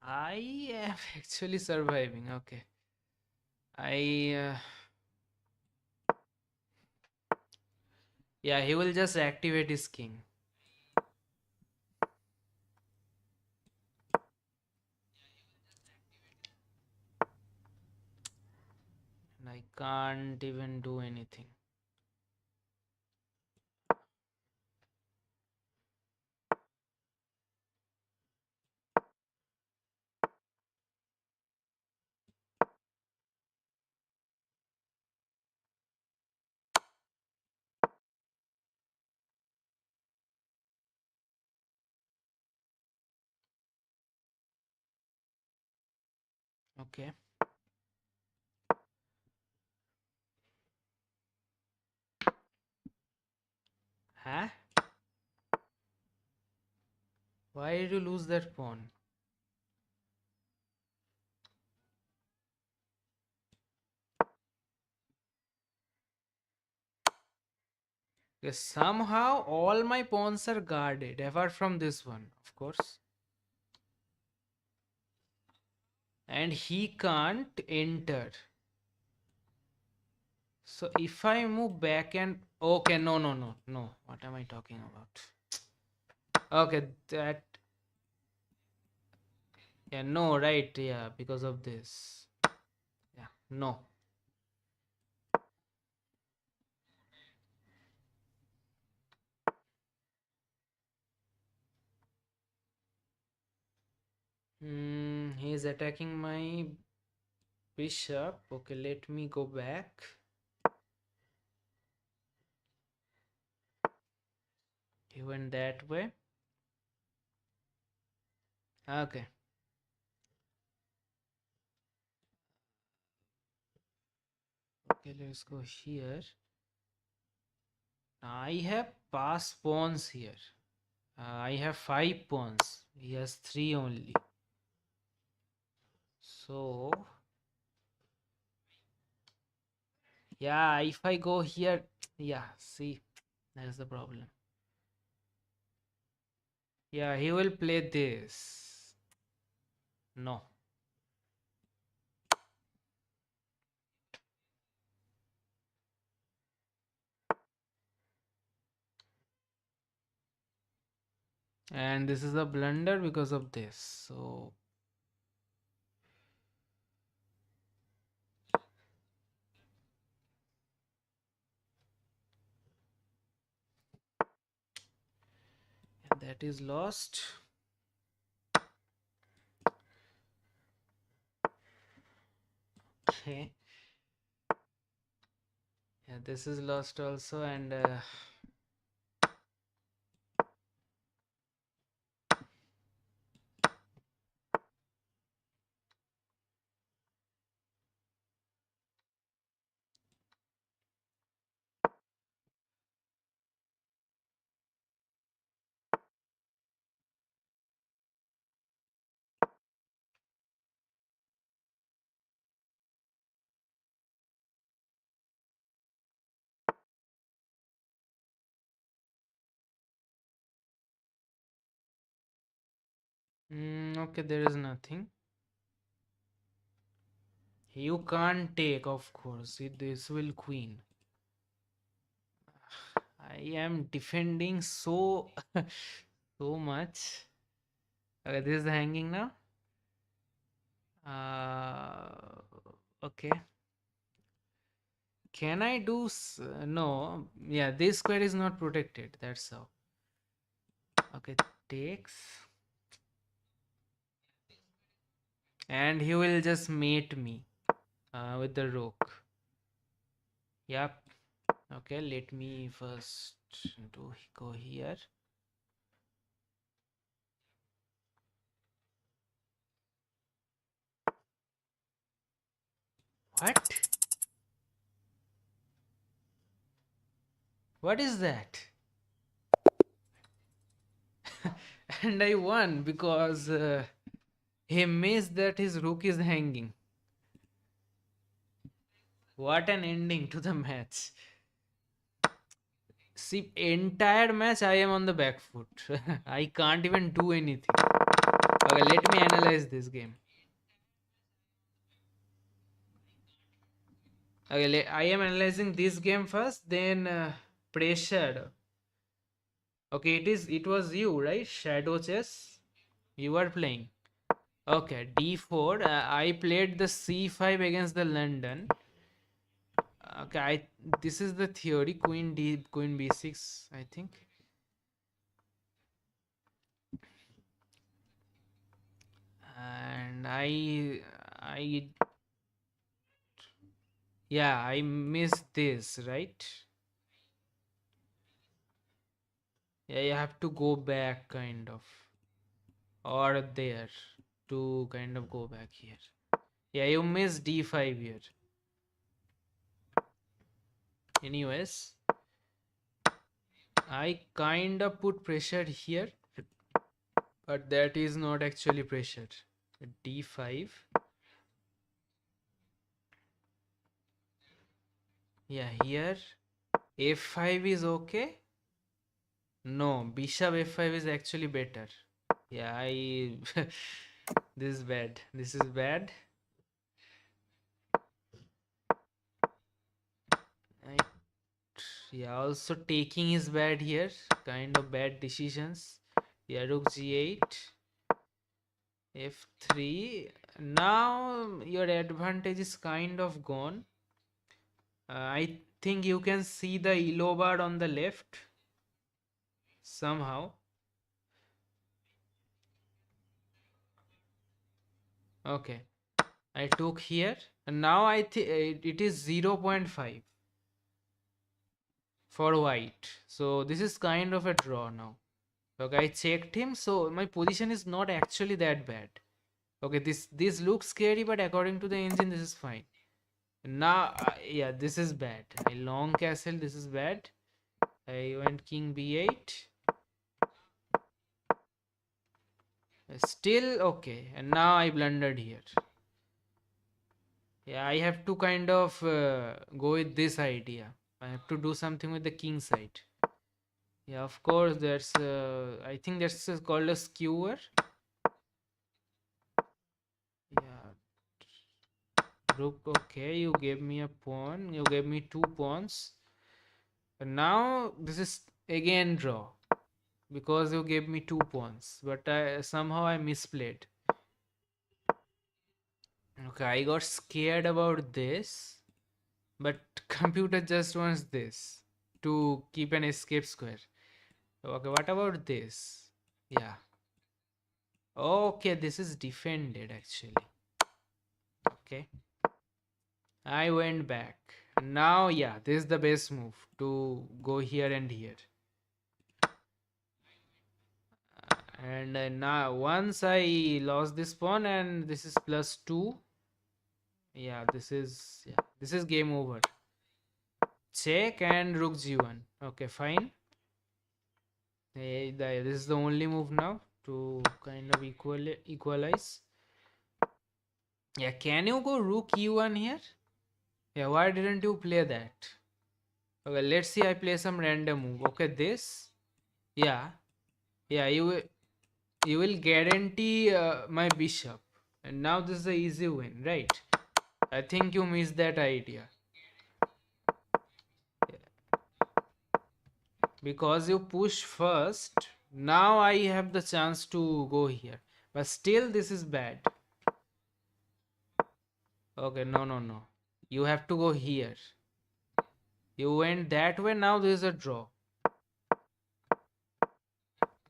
Speaker 1: I am actually surviving. Okay. I Yeah, he will just activate his king. And I can't even do anything. Okay. Huh? Why did you lose that pawn? Because somehow all my pawns are guarded, apart from this one, of course. And he can't enter. So if I move back and okay, no. What am I talking about? Okay, that yeah, no, right, yeah, because of this. Yeah, no. He's attacking my bishop. Okay, let me go back. He went that way. Okay. Okay, let's go here. I have pass pawns here. I have 5 pawns. He has 3 only. So, yeah, if I go here, yeah, see, that's the problem. Yeah, he will play this. No. And this is a blunder because of this. So, That is lost. Okay. Yeah, this is lost also, and okay, there is nothing. You can't take, of course. This will queen. I am defending so so much. Okay, this is the hanging now. Uh, okay. Can I do no? Yeah, this square is not protected. That's how. Okay, takes, and he will just mate me with the rook. Yep. Okay, let me first do go here. What? What is that? And I won because he missed that his rook is hanging. What an ending to the match. See, entire match I am on the back foot. I can't even do anything. Okay, let me analyze this game. Okay, I am analyzing this game first, then pressured. Okay, it was you, right? Shadow chess. You were playing. Okay, d4. I played the c5 against the London. Okay, this is the theory. Queen b6, I think. And I yeah, I missed this, right? Yeah, you have to go back kind of, or there, to kind of go back here. Yeah, you missed d5 here. Anyways, I kind of put pressure here, but that is not actually pressure. d5. Yeah, here f5 is okay. No, bishop f5 is actually better. Yeah, I this is bad. This is bad. I, yeah, also taking is bad here. Kind of bad decisions. Yeah, rook g8, f3. Now your advantage is kind of gone. I think you can see the yellow bar on the left somehow. Okay, I took here, and now I think it is 0.5 for white. So this is kind of a draw now. Okay, I checked him, so my position is not actually that bad. Okay, this looks scary, but according to the engine, this is fine. Now, yeah, this is bad. I long castle, this is bad. I went king b8. Still okay, and now I blundered here. Yeah, I have to kind of go with this idea. I have to do something with the king side. Yeah, of course, that's I think that's called a skewer. Yeah, rook. Okay, you gave me a pawn. You gave me two pawns. And now this is again draw because you gave me two pawns. But somehow I misplayed. Okay, I got scared about this, but computer just wants this to keep an escape square. Okay, what about this? Yeah. Okay, this is defended actually. Okay. I went back. Now, yeah, this is the best move to go here and here. And now, once I lost this pawn, and this is +2. Yeah, this is game over. Check and rook g1. Okay, fine. This is the only move now to kind of equalize. Yeah, can you go rook e1 here? Yeah, why didn't you play that? Okay, let's see. I play some random move. Okay, this. Yeah, yeah. You will guarantee my bishop, and now this is the easy win, right? I think you missed that idea because you push first. Now I have the chance to go here, but still this is bad. Okay, no, no, no. You have to go here. You went that way. Now there is a draw.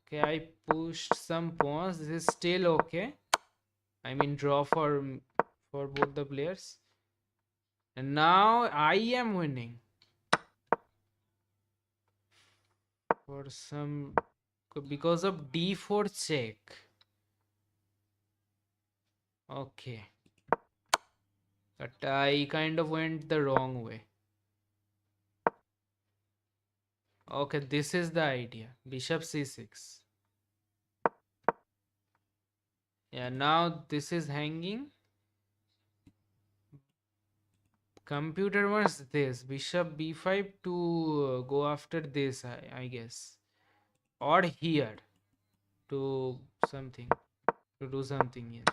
Speaker 1: Okay, I pushed some pawns. This is still okay. I mean draw for both the players. And now I am winning for some because of d4 check. Okay, but I kind of went the wrong way. Okay, this is the idea. Bishop c6. Yeah, now this is hanging. Computer wants this bishop b5 to go after this, I guess, or here to something to do something here.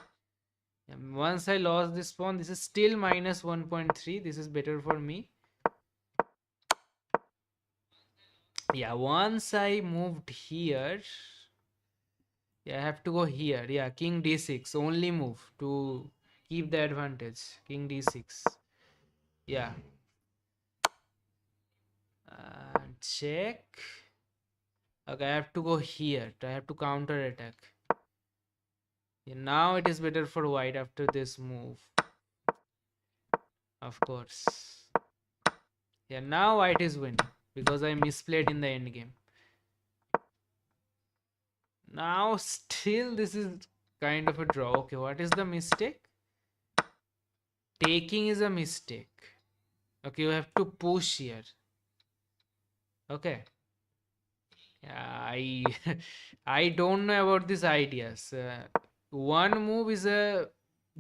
Speaker 1: And once I lost this pawn, this is still minus 1.3. This is better for me. Yeah, once I moved here, yeah, I have to go here. Yeah, king d6 only move to keep the advantage. King d6. Yeah. Check. Okay, I have to go here. I have to counter attack. Yeah, now it is better for white after this move. Of course. Yeah, now white is winning because I misplayed in the end game. Now still this is kind of a draw. Okay, what is the mistake? Taking is a mistake. Okay, you have to push here. Okay. Yeah, I I don't know about these ideas. One move is a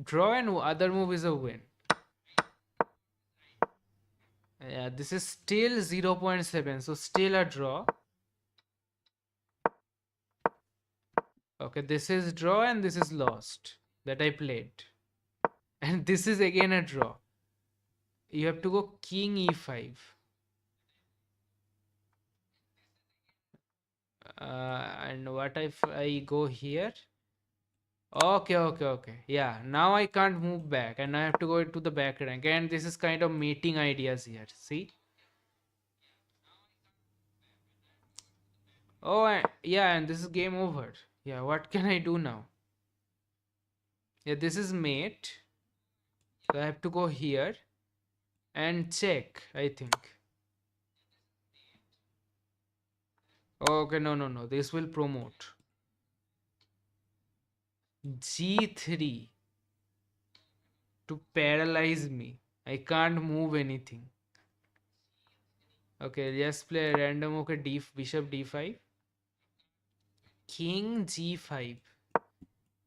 Speaker 1: draw and other move is a win. Yeah, this is still 0.7, so still a draw. Okay, this is draw and this is lost that I played. And this is again a draw. You have to go king e5. And what if I go here? Okay, okay, okay. Yeah, now I can't move back and I have to go to the back rank. And this is kind of mating ideas here. See? Oh, yeah, and this is game over. Yeah, what can I do now? Yeah, this is mate. So I have to go here and check, I think. Okay, no, no, no. This will promote. G3 to paralyze me. I can't move anything. Okay, let's play random. Okay, bishop d5. King g5.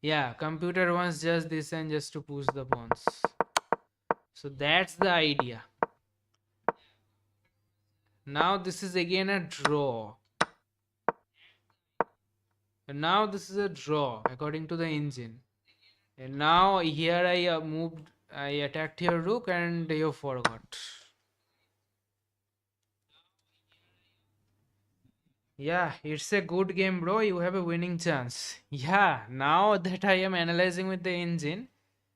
Speaker 1: Yeah, computer wants just this and just to push the pawns. So that's the idea. Now this is again a draw. And now this is a draw according to the engine. And now here I attacked your rook and you forgot. Yeah, it's a good game, bro. You have a winning chance. Yeah, now that I am analyzing with the engine,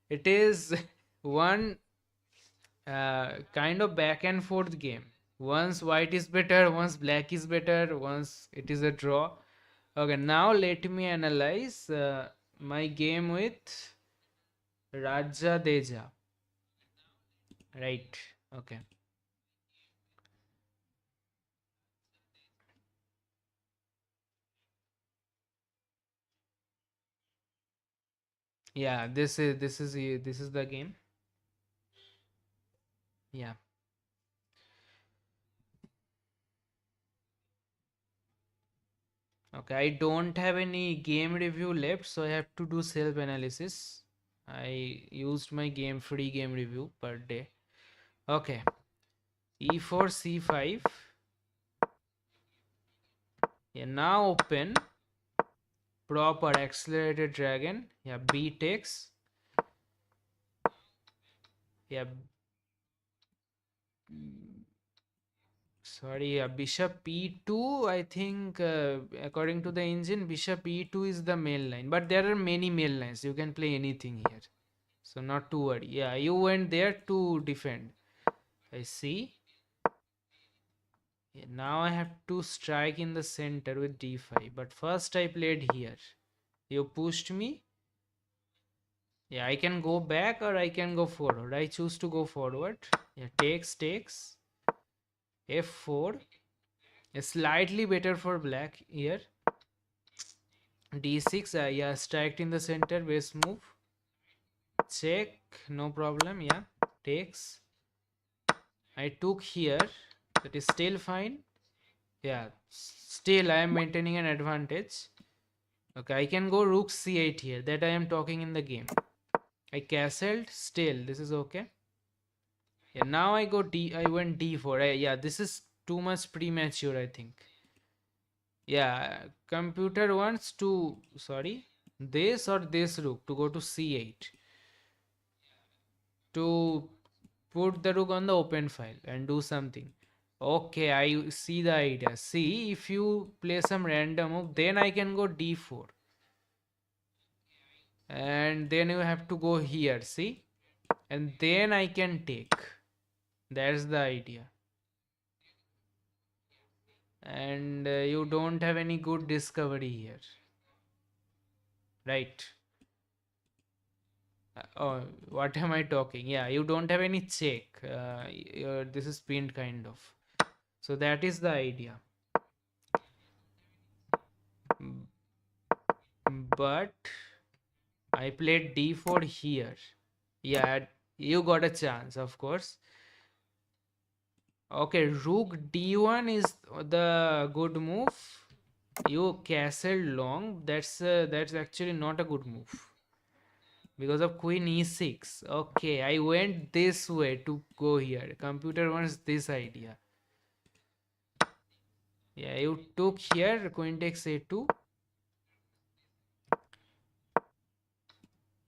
Speaker 1: it is one kind of back and forth game. Once white is better, once black is better, once it is a draw. Okay, now let me analyze my game with Raja Deja. Right. Okay. Yeah, this is the game. Yeah. Okay, I don't have any game review left, so I have to do self analysis. I used my free game review per day. Okay, e4 c5. Yeah, now open proper accelerated dragon. Yeah, b takes. Yeah, sorry, bishop e2. I think according to the engine, bishop e2 is the main line, but there are many main lines. You can play anything here, so not to worry. Yeah, you went there to defend. I see. Yeah, now I have to strike in the center with d5, but first I played here. You pushed me. Yeah, I can go back or I can go forward. I choose to go forward. Yeah, takes f4. Slightly better for black here. d6. Yeah, striked in the center. Base move. Check. No problem. Yeah, takes. I took here. That is still fine. Yeah, still I am maintaining an advantage. Okay, I can go rook c8 here. That I am talking in the game. I castled. Still, this is okay. Yeah, now I go d. I went d4. Yeah, this is too much premature, I think. Yeah, computer wants to. Sorry, this or this rook to go to c8 to put the rook on the open file and do something. Okay, I see the idea. See, if you play some random move, then I can go d4. And then you have to go here, see? And then I can take. That's the idea. And you don't have any good discovery here, right? Oh, what am I talking? Yeah, you don't have any check. This is pinned kind of. So that is the idea. Mm, But I played d4 here. Yeah, you got a chance, of course. Okay, rook d1 is the good move. You castle long. That's actually not a good move because of queen e6. Okay, I went this way to go here. Computer wants this idea. Yeah, you took here. Queen takes a2.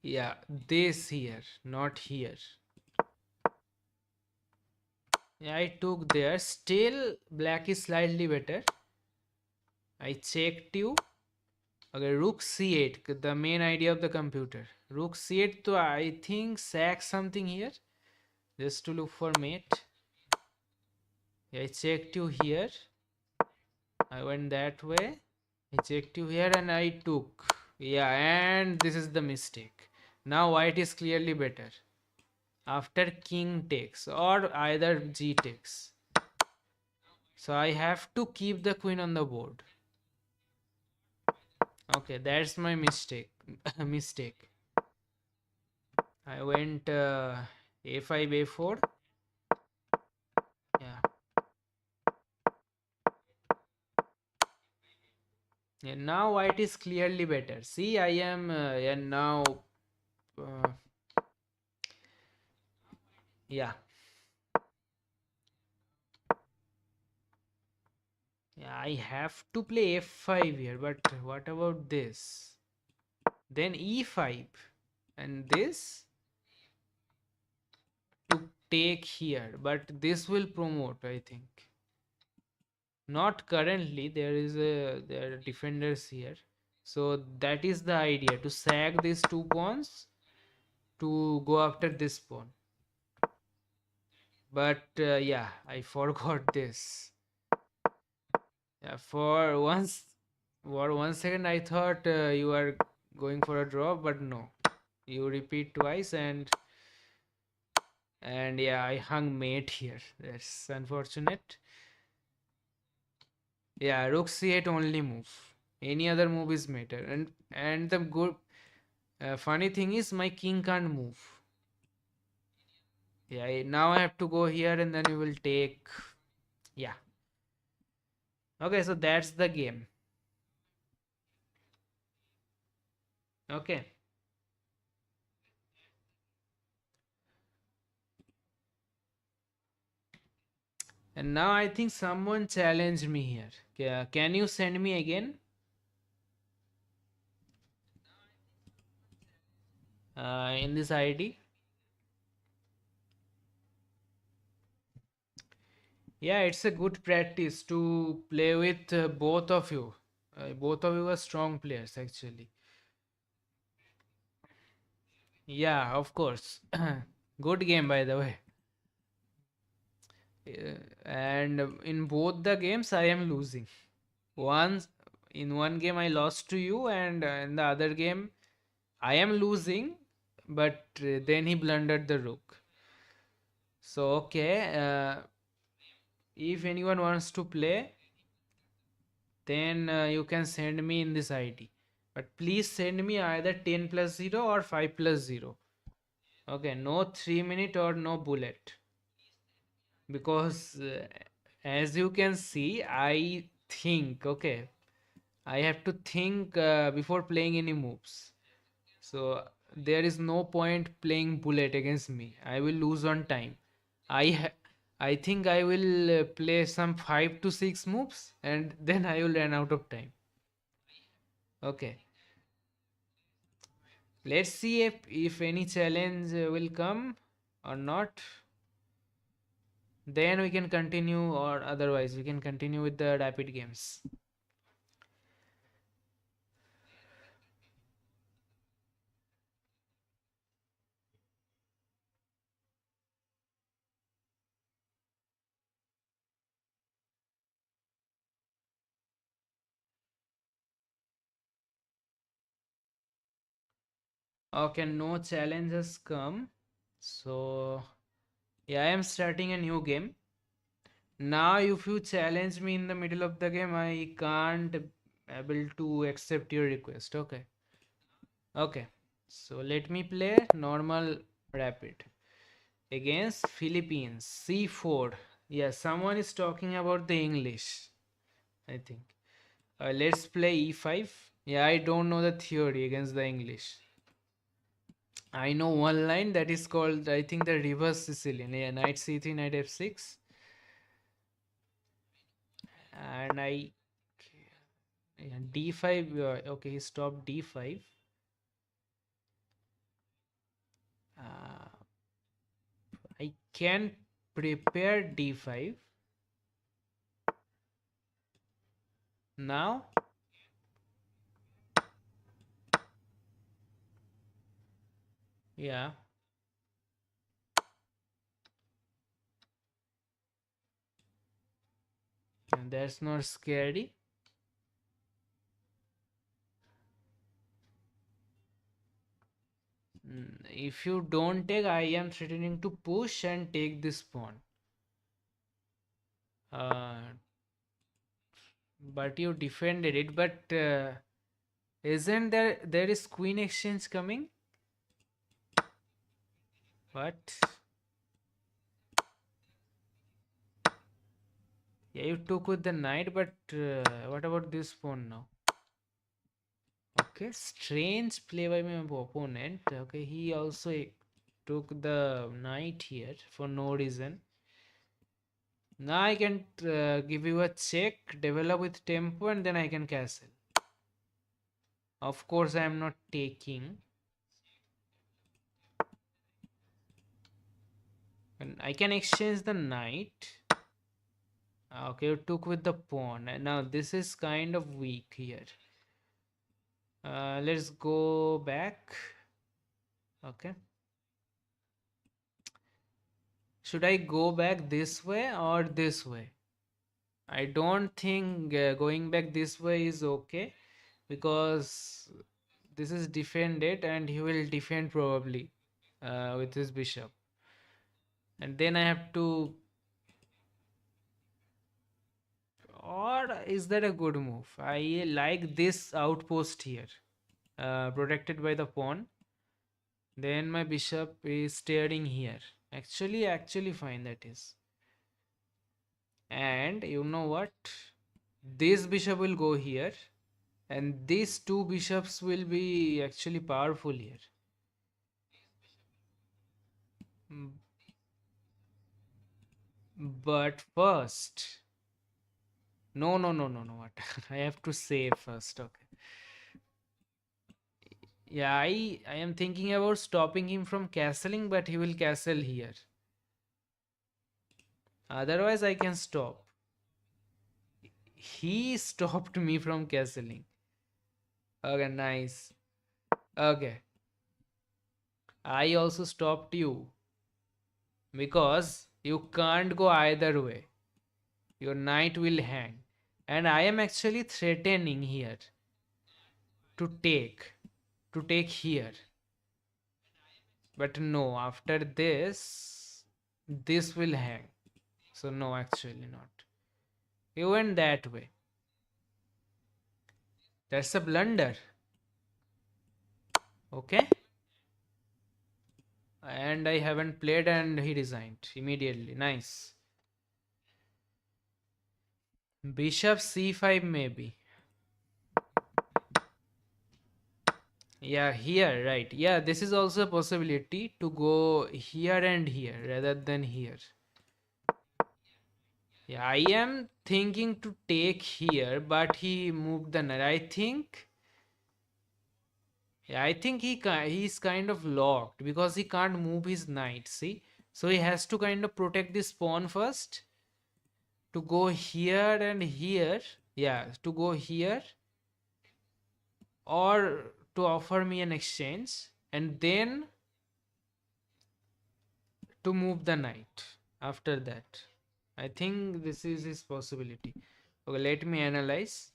Speaker 1: Yeah, this here, not here. Yeah, I took there. Still, black is slightly better. I checked you. Okay, rook c8, the main idea of the computer. Rook c8, so I think sack something here just to look for mate. Yeah, I checked you here. I went that way. I checked you here and I took. Yeah, and this is the mistake. Now white is clearly better. After king takes or either g takes. So I have to keep the queen on the board. Okay, that's my mistake. Mistake. I went a5, a4. Yeah. Yeah, now white is clearly better. See, I am, and now, uh, yeah, yeah, I have to play f5 here, but what about this? Then e5, and this to take here, but this will promote, I think. Not currently, there are defenders here. So that is the idea, to sag these two pawns to go after this pawn. But yeah, I forgot this. Yeah, for For 1 second, I thought you are going for a draw, but no. You repeat twice, and yeah, I hung mate here. That's unfortunate. Yeah, rook c8 only move. Any other move is matter. And the good funny thing is my king can't move. Yeah, now I have to go here and then we will take. Yeah. Okay, so that's the game. Okay. And now I think someone challenged me here. Can you send me again? In this ID? Yeah, it's a good practice to play with both of you. Both of you are strong players, actually. Yeah, of course. Good game, by the way. And in both the games, I am losing. Once in one game, I lost to you, and in the other game, I am losing, but then he blundered the rook. So, okay, if anyone wants to play, then you can send me in this ID. But please send me either 10 plus 0 or 5 plus 0. Okay, no 3 minute or no bullet. Because as you can see, I think, okay, I have to think before playing any moves. So there is no point playing bullet against me. I will lose on time. I think I will play some 5 to 6 moves and then I will run out of time. Okay. Let's see if any challenge will come or not. Then we can continue, or otherwise we can continue with the rapid games. Okay, no challenges come. So yeah, I am starting a new game. Now if you challenge me in the middle of the game, I can't able to accept your request. Okay. Okay. So let me play normal rapid against Philippines C4. Yeah, someone is talking about the English, I think. Let's play E5. Yeah, I don't know the theory against the English. I know one line that is called, I think, the reverse Sicilian. Yeah, knight c3, knight f6. And yeah, d5. Okay, he stopped d5. Uh, I can prepare d5. Now, yeah, and that's not scary. If you don't take, I am threatening to push and take this pawn. Uh, but you defended it. But isn't there is queen exchange coming? What? Yeah, you took with the knight, but what about this pawn now? Okay, strange play by my opponent. Okay, he also took the knight here for no reason. Now I can give you a check, develop with tempo, and then I can castle. Of course, I am not taking. And I can exchange the knight. Okay, you took with the pawn. And now this is kind of weak here. Let's go back. Okay. Should I go back this way or this way? I don't think going back this way is okay, because this is defended and he will defend probably with his bishop. And then I have to. Or is that a good move? I like this outpost here, protected by the pawn. Then my bishop is staring here. Actually fine that is. And you know what? This bishop will go here, and these two bishops will be actually powerful here. Mm, But first, no. What? I have to save first. Okay. Yeah, I am thinking about stopping him from castling, but he will castle here. Otherwise, I can stop. He stopped me from castling. Okay, nice. Okay, I also stopped you because you can't go either way. Your knight will hang. And I am actually threatening here to take, to take here. But no, after this will hang. So no, actually not. You went that way. That's a blunder. Okay? And I haven't played and he resigned immediately. Nice. Bishop c5 maybe. Yeah, here, right. Yeah, this is also a possibility to go here and here rather than here. Yeah, I am thinking to take here, but he moved the knight. I think he's kind of locked because he can't move his knight. See, so he has to kind of protect this pawn first to go here and here. Yeah, to go here or to offer me an exchange, and then to move the knight after that. I think this is his possibility. Okay, let me analyze.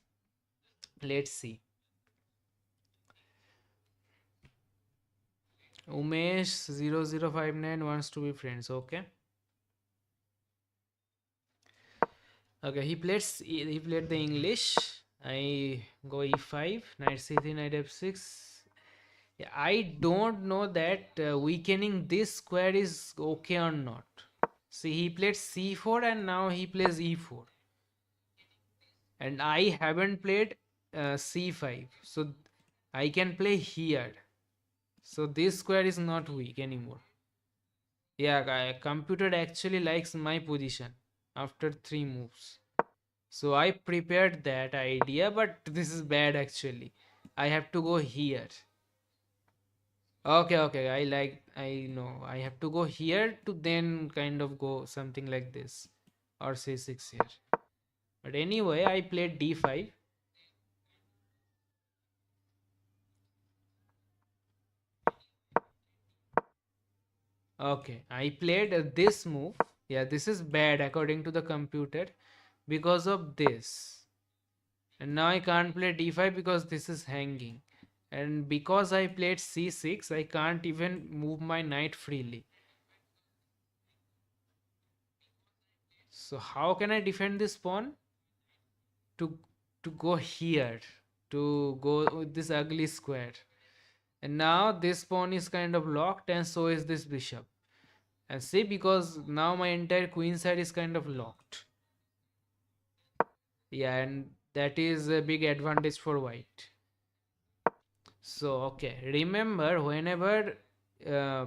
Speaker 1: Let's see. Umesh0059 wants to be friends. Okay. Okay, he played the English. I go e5, knight c3, knight f6. Yeah, I don't know that weakening this square is okay or not. See, he played c4 and now he plays e4. And I haven't played c5. So I can play here. So this square is not weak anymore. Yeah, computer actually likes my position after 3 moves. So I prepared that idea, but this is bad actually. I have to go here. Okay, I know. I have to go here to then kind of go something like this or c6 here. But anyway, I played d5. Okay, I played this move. Yeah, this is bad according to the computer because of this. And now I can't play d5 because this is hanging. And because I played c6, I can't even move my knight freely. So how can I defend this pawn? To to go here, to go with this ugly square. And now this pawn is kind of locked and so is this bishop. And see, because now my entire queen side is kind of locked. Yeah, and that is a big advantage for white. So okay, remember whenever uh,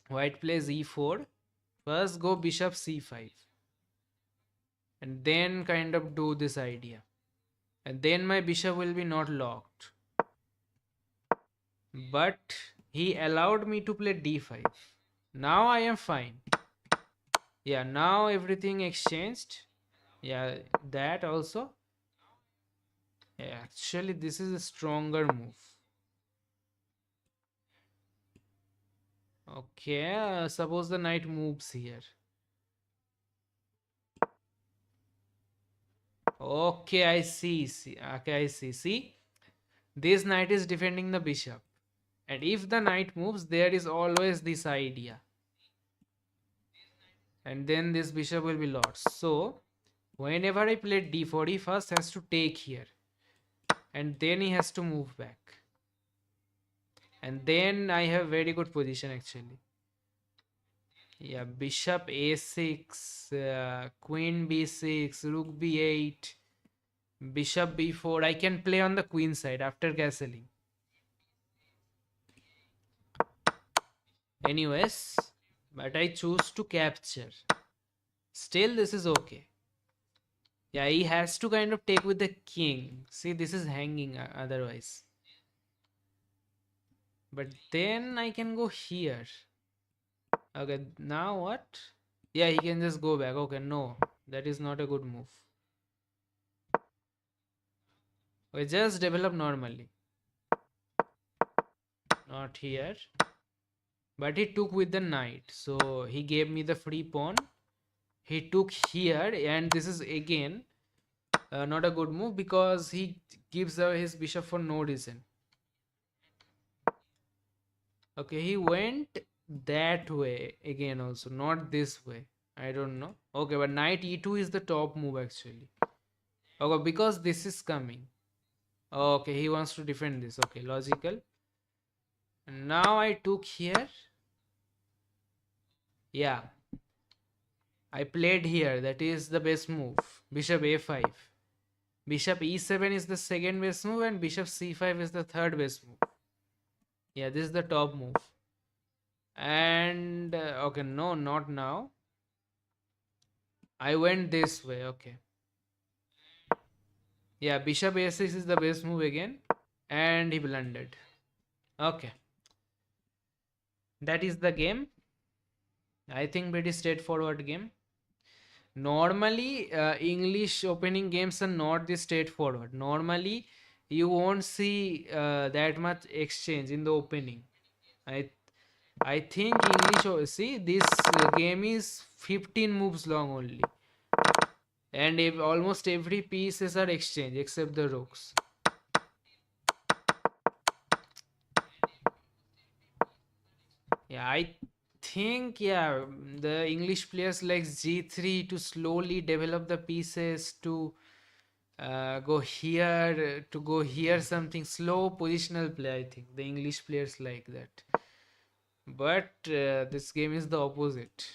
Speaker 1: white plays e4, first go bishop c5 and then kind of do this idea. And then my bishop will be not locked. But he allowed me to play d5. Now I am fine. Yeah, now everything exchanged. Yeah, that also. Yeah, actually, this is a stronger move. Okay, suppose the knight moves here. Okay, I see. Okay, I see. See, this knight is defending the bishop. And if the knight moves, there is always this idea. And then this bishop will be lost. So, whenever I play d4, he first has to take here. And then he has to move back. And then I have very good position actually. Yeah, bishop a6, queen b6, rook b8, bishop b4. I can play on the queen side after castling. Anyways, but I choose to capture. Still, this is okay. Yeah, he has to kind of take with the king. See, this is hanging otherwise. But then I can go here. Okay, now what? Yeah, he can just go back. Okay, no, that is not a good move. We just develop normally. Not here. But he took with the knight. So he gave me the free pawn. He took here, and this is again not a good move because he gives away his bishop for no reason. Okay, he went that way again also, not this way. I don't know. Okay, but knight e2 is the top move actually. Okay, because this is coming. Okay, he wants to defend this. Okay, logical. And now I took here. Yeah, I played here. That is the best move. Bishop a5. Bishop e7 is the second best move and bishop c5 is the third best move. Yeah, this is the top move. And okay, no, not now. I went this way. Okay. Yeah, bishop a6 is the best move again. And he blundered. Okay. That is the game. I think pretty straightforward game. Normally, English opening games are not this straightforward. Normally, you won't see that much exchange in the opening. I I think English. See, this game is 15 moves long only, and if almost every pieces are exchanged except the rooks. Yeah, I think the English players like G3 to slowly develop the pieces to go here to go here something slow positional play. I think the English players like that, but this game is the opposite.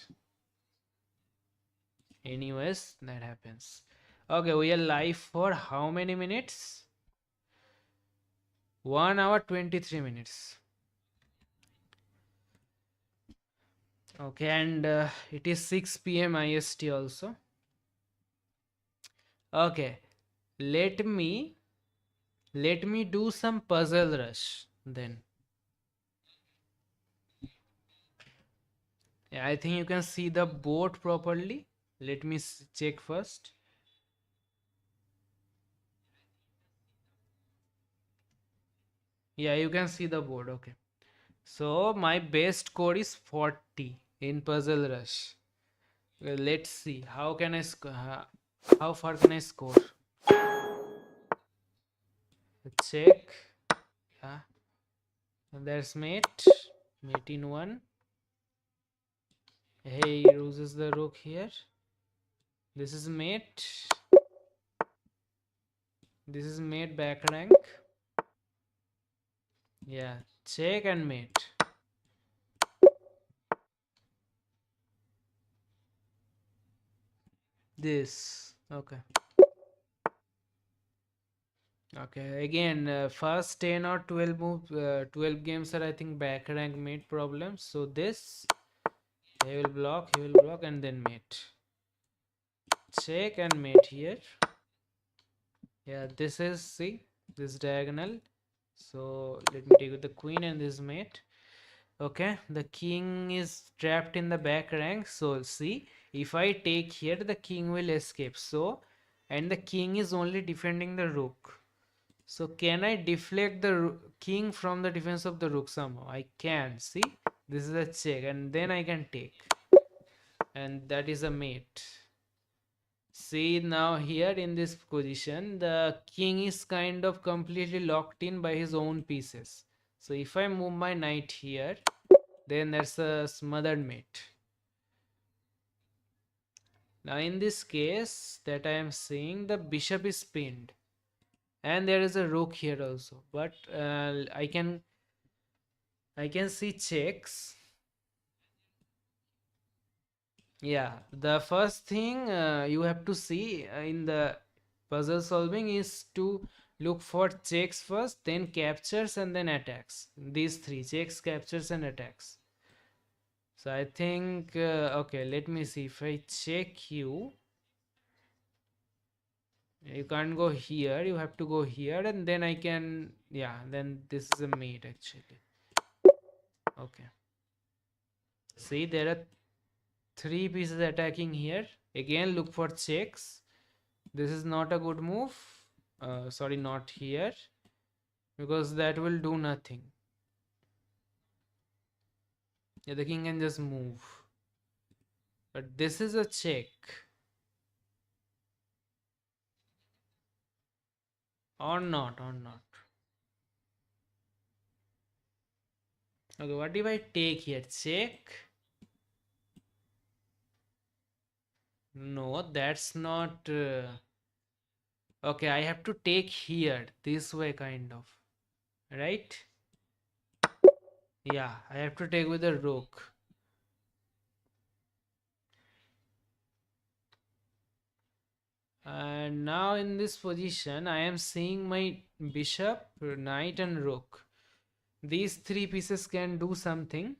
Speaker 1: Anyways, that happens. Okay, we are live for how many minutes? 1 hour 23 minutes. Okay, and it is 6 p.m. IST also. Okay, let me do some puzzle rush then. Yeah, I think you can see the board properly. Let me check first. Yeah, you can see the board. Okay. So my best score is 40 in Puzzle Rush. Well, let's see. How can I how far can I score? Check. Yeah. And there's mate. Mate in one. Hey, he loses the rook here. This is mate. This is mate back rank. Yeah. Check and mate. This. Okay. Okay, again, first 10 or 12 move, 12 games are I think back rank mate problems. So this, he will block, and then mate. Check and mate here. Yeah, this is, see, this diagonal. So let me take with the queen and this mate. Okay, the king is trapped in the back rank. So see, if I take here, the king will escape. So, and the king is only defending the rook. So can I deflect the king from the defense of the rook somehow? I can. See, this is a check and then I can take. And that is a mate. See now here in this position, the king is kind of completely locked in by his own pieces. So if I move my knight here, then there's a smothered mate. Now in this case that I am seeing, the bishop is pinned. And there is a rook here also. But I can see checks. Yeah, the first thing you have to see in the puzzle solving is to look for checks first, then captures, and then attacks. These three: checks, captures, and attacks. So I think, okay, let me see. If I check you, you can't go here, you have to go here, and then I can, yeah, then this is a mate actually. Okay. See, there are three pieces attacking here. Again, look for checks. This is not a good move. Sorry, not here, because that will do nothing. Yeah, the king can just move. But this is a check. Or not, or not. Okay, what if I take here? Check. No, that's not. Okay, I have to take here. This way, kind of. Right? Yeah, I have to take with the rook. And now in this position, I am seeing my bishop, knight, and rook. These three pieces can do something.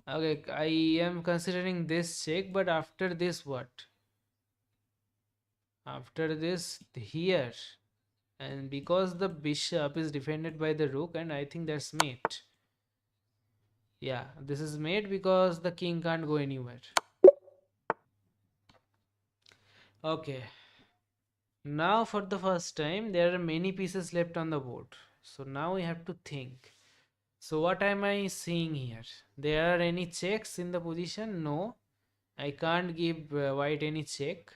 Speaker 1: Okay, I am considering this check, but after this, what? After this, here. And because the bishop is defended by the rook, and I think that's mate. Yeah, this is mate because the king can't go anywhere. Okay. Now for the first time, there are many pieces left on the board. So now we have to think. So what am I seeing here? There are any checks in the position? No. I can't give white any check.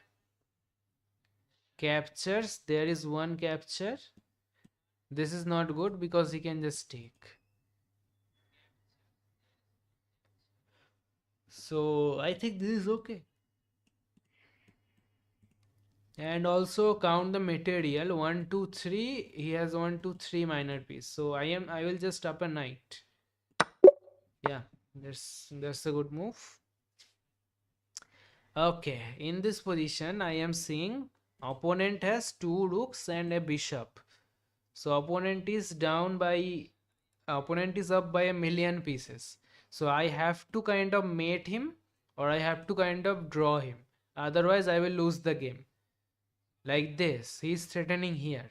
Speaker 1: Captures, there is one capture. This is not good because he can just take. So I think this is okay. And also count the material 1 2 3. He has 1 2 3 minor piece. So I will just up a knight. Yeah, that's a good move. Okay, in this position I am seeing opponent has two rooks and a bishop. So opponent is up by a million pieces. So I have to kind of mate him, or I have to kind of draw him. Otherwise I will lose the game. Like this, he's threatening here.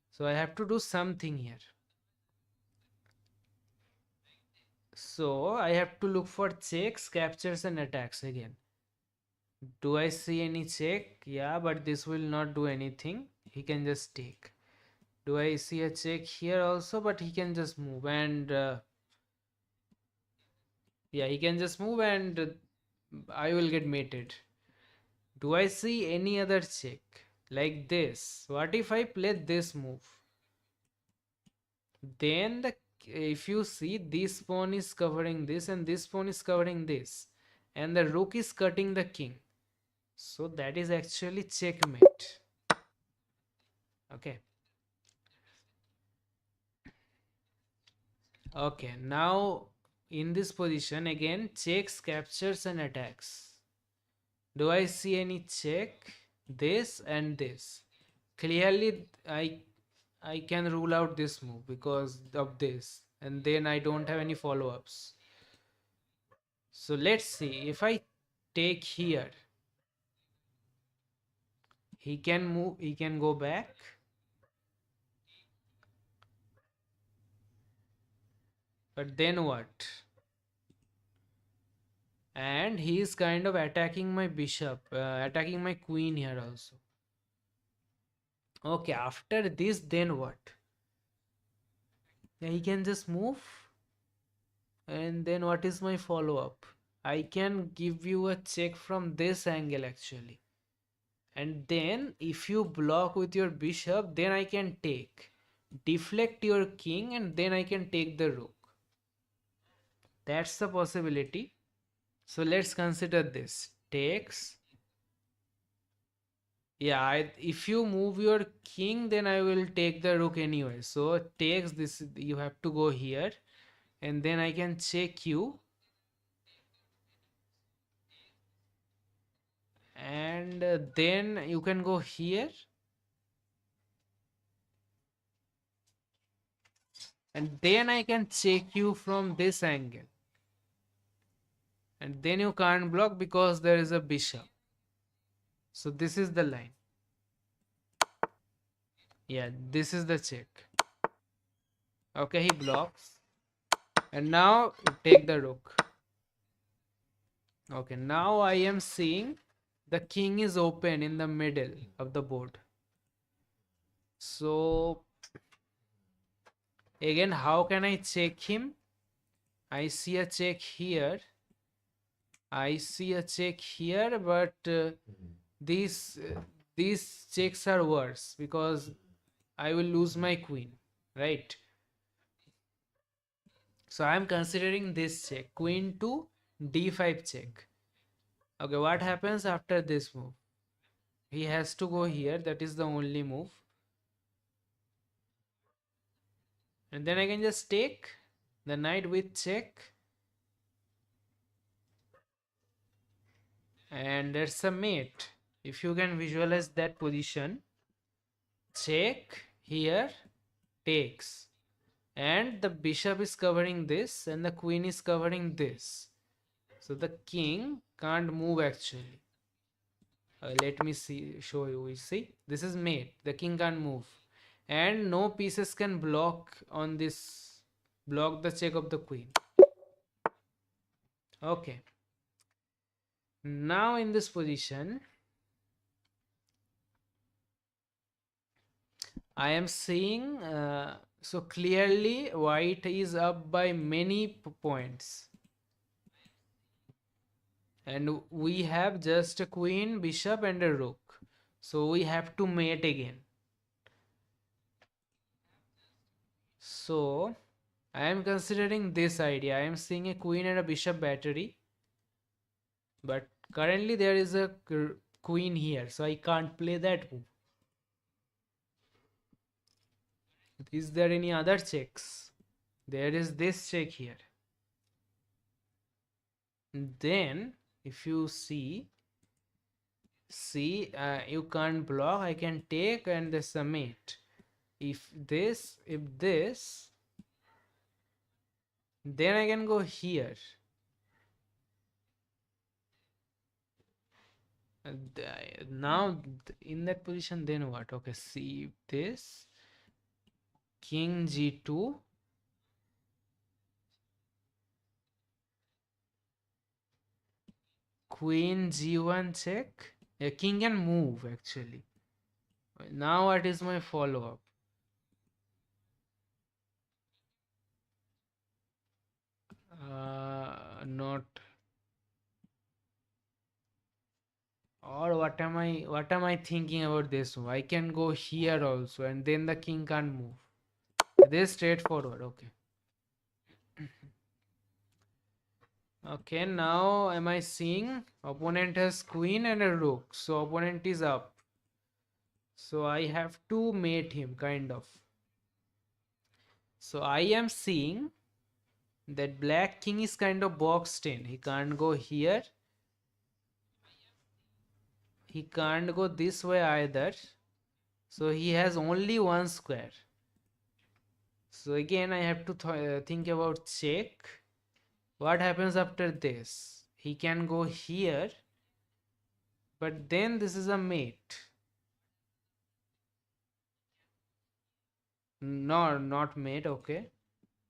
Speaker 1: So I have to do something here. So I have to look for checks, captures, and attacks again. Do I see any check? Yeah, but this will not do anything. He can just take. Do I see a check here also? But he can just move, and yeah, he can just move, and I will get mated. Do I see any other check? Like this. What if I play this move? Then if you see, this pawn is covering this and this pawn is covering this, and the rook is cutting the king. So that is actually checkmate. Okay. Okay, now in this position again, checks, captures, and attacks. Do I see any check? This and this. Clearly, I can rule out this move because of this, and then I don't have any follow-ups. So let's see. If I take here, he can move, he can go back. But then what? And he is kind of attacking my bishop, attacking my queen here also. Okay, after this, then what? Yeah, he can just move. And then what is my follow-up? I can give you a check from this angle actually. And then if you block with your bishop, then I can take, deflect your king, and then I can take the rook. That's the possibility. So let's consider this. Takes. Yeah, if you move your king, then I will take the rook anyway. So takes this, you have to go here, and then I can check you, and then you can go here, and then I can check you from this angle, and then you can't block because there is a bishop. So this is the line. Yeah, this is the check. Okay, he blocks, and now you take the rook. Okay, now I am seeing the king is open in the middle of the board. So again, how can I check him? I see a check here. I see a check here, but these these checks are worse because I will lose my queen, right? So I am considering this check, queen to d5 check. Okay, what happens after this move? He has to go here. That is the only move. And then I can just take the knight with check. And that's a mate. If you can visualize that position, check here, takes. And the bishop is covering this and the queen is covering this. So the king can't move actually. Let me show you. You see, this is mate. The king can't move. And no pieces can block on this, block the check of the queen. Okay. Now in this position, I am seeing so clearly white is up by many points. And we have just a queen, bishop, and a rook. So we have to mate again. So I am considering this idea. I am seeing a queen and a bishop battery. But currently there is a queen here. So I can't play that move. Is there any other checks? There is this check here. Then if you see, you can't block, I can take, and the summate. If this, then I can go here. Now in that position, then what? Okay, see this, king g2, queen g1 check. A king can move actually. Now what is my follow-up? Not. Or what am I thinking about this move? I can go here also, and then the king can't move. This straightforward. Okay. Okay, now am I seeing opponent has queen and a rook, so opponent is up. So I have to mate him kind of. So I am seeing that black king is kind of boxed in. He can't go here. He can't go this way either. So he has only one square. So again I have to think about check. What happens after this? He can go here, but then this is a mate. No, not mate. Okay.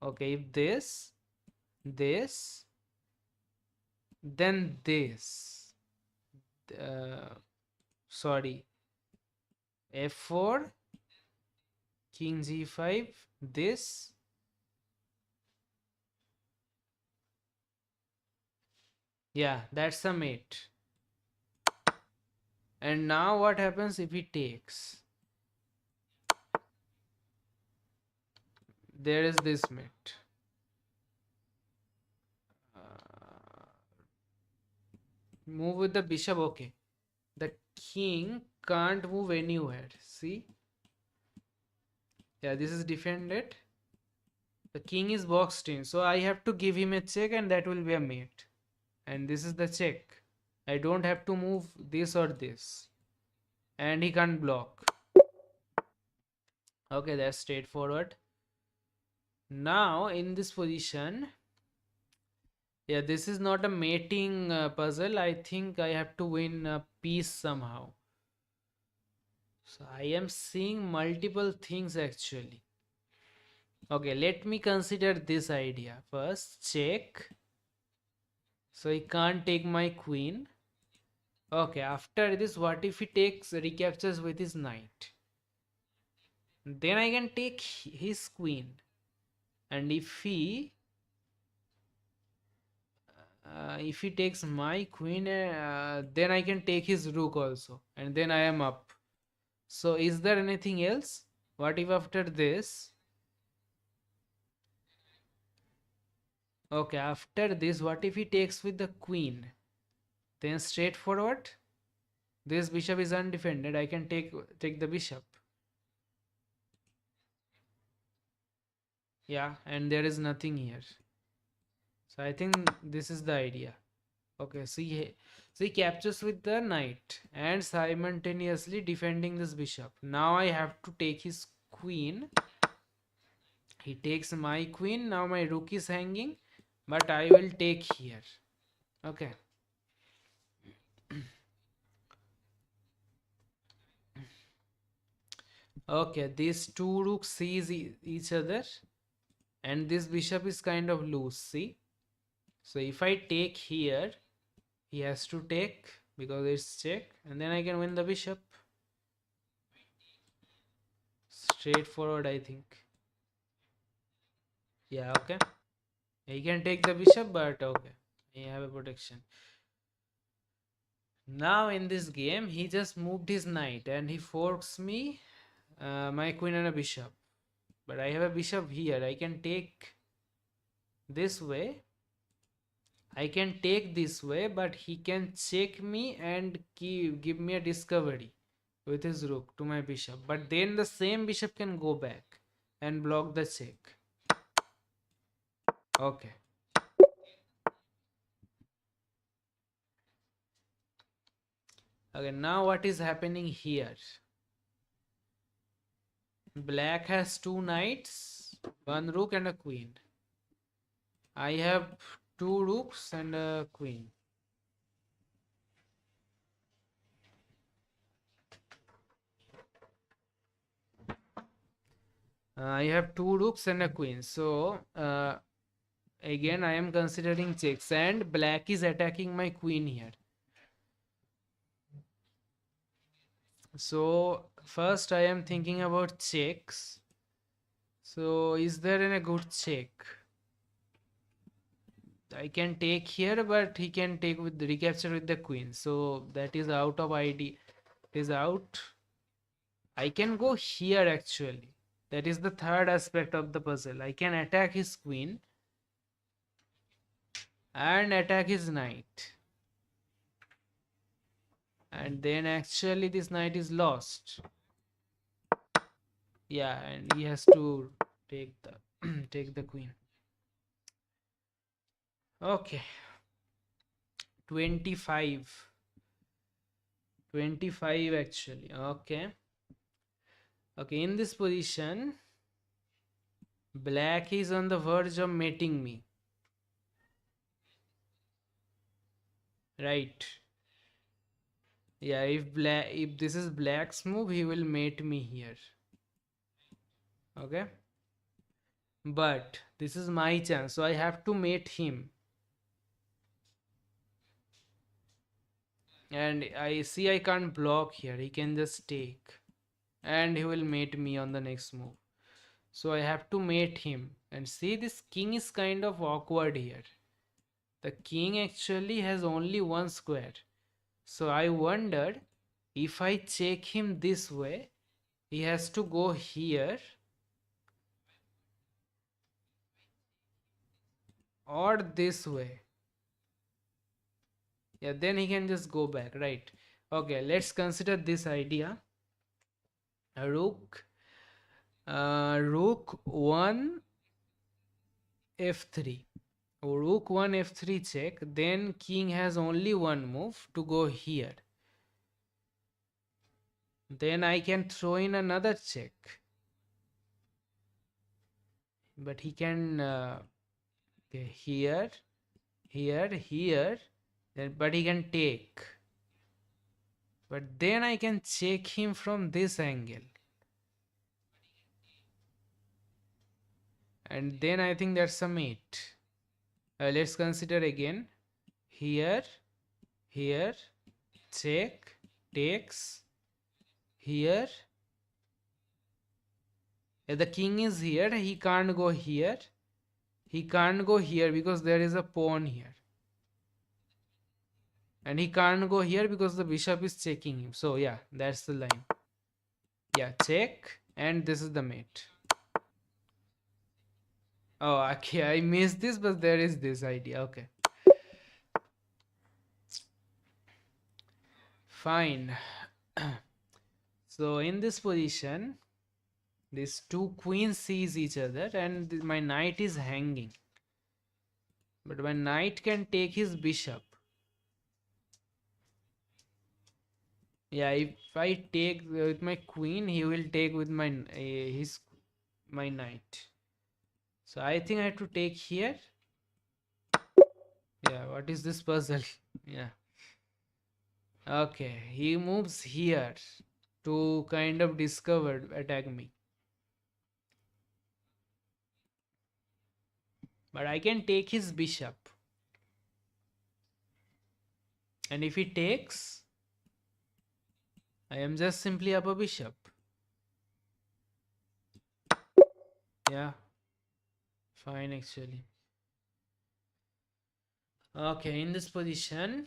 Speaker 1: Okay, if this, then this. Sorry. F4, king g5, this. Yeah, that's a mate. And now what happens if he takes? There is this mate. Move with the bishop, okay. The king can't move anywhere. See? Yeah, this is defended. The king is boxed in. So I have to give him a check and that will be a mate. And this is the check. I don't have to move this or this. And he can't block. Okay, that's straightforward. Now in this position, yeah, this is not a mating puzzle. I think I have to win a piece somehow. So I am seeing multiple things actually. Okay, let me consider this idea. First, check. So he can't take my queen. Okay, after this, what if he takes recaptures with his knight? Then I can take his queen. And if he takes my queen, then I can take his rook also. And then I am up. So is there anything else? What if after this? Okay, after this, what if he takes with the queen? Then straightforward. This bishop is undefended. I can take the bishop. Yeah, and there is nothing here. So I think this is the idea. Okay, so he captures with the knight and simultaneously defending this bishop. Now I have to take his queen. He takes my queen. Now my rook is hanging, but I will take here. Okay. Okay, these two rooks sees each other, and this bishop is kind of loose. See, so if I take here, he has to take because it's check, and then I can win the bishop. Straightforward, I think. Yeah, okay. He can take the bishop, but okay, he have a protection. Now in this game, he just moved his knight and he forks me my queen and a bishop. But I have a bishop here. I can take this way. I can take this way, but he can check me and give me a discovery with his rook to my bishop. But then the same bishop can go back and block the check. Okay. Okay, now what is happening here? Black has two knights, one rook and a queen. I have two rooks and a queen. I have two rooks and a queen. So again I am considering checks and black is attacking my queen here. So first I am thinking about checks. So is there any good check? I can take here, but he can take with the recapture with the queen. So that is out of ID. It is out. I can go here actually. That is the third aspect of the puzzle. I can attack his queen and attack his knight. And then actually this knight is lost. Yeah, and he has to take the take the queen. Okay. 25. 25 actually. Okay. Okay, in this position, black is on the verge of mating me. Right. Yeah, if this is black's move, he will mate me here. Okay. But this is my chance, so I have to mate him. And I see I can't block here. He can just take. And he will mate me on the next move. So I have to mate him. And see, this king is kind of awkward here. The king actually has only one square. So I wondered If I check him this way, he has to go here or this way. Yeah, then he can just go back, right? Okay, let's consider this idea. Rook, rook 1 f3. Rook 1 f3 check. Then king has only one move to go here. Then I can throw in another check. But he can okay, here, here. But he can take. But then I can check him from this angle. And then I think that's a mate. Let's consider again. Here, here, check, takes, here. The king is here, he can't go here. He can't go here because there is a pawn here. And he can't go here because the bishop is checking him. So yeah, that's the line. Yeah, check, and this is the mate. Oh, okay, I missed this, but there is this idea. Okay. Fine. So in this position, these two queens sees each other and my knight is hanging. But my knight can take his bishop. Yeah, if I take with my queen, he will take with my my knight. So I think I have to take here. Yeah, what is this puzzle? Yeah. Okay, he moves here to kind of attack me. But I can take his bishop. And if he takes, I am just simply up a bishop. Yeah. Fine, actually. Okay, in this position.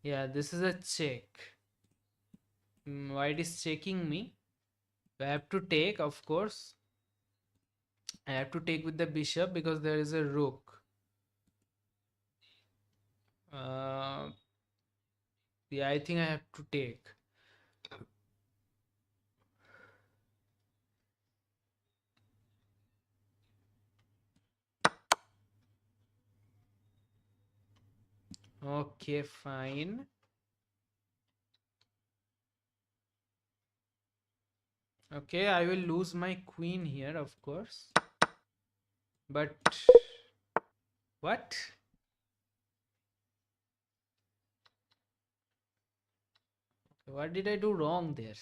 Speaker 1: Yeah, this is a check. White is checking me. I have to take, of course. I have to take with the bishop because there is a rook. Yeah, I think I have to take. Okay, fine. Okay, I will lose my queen here, of course. But what? What did I do wrong there?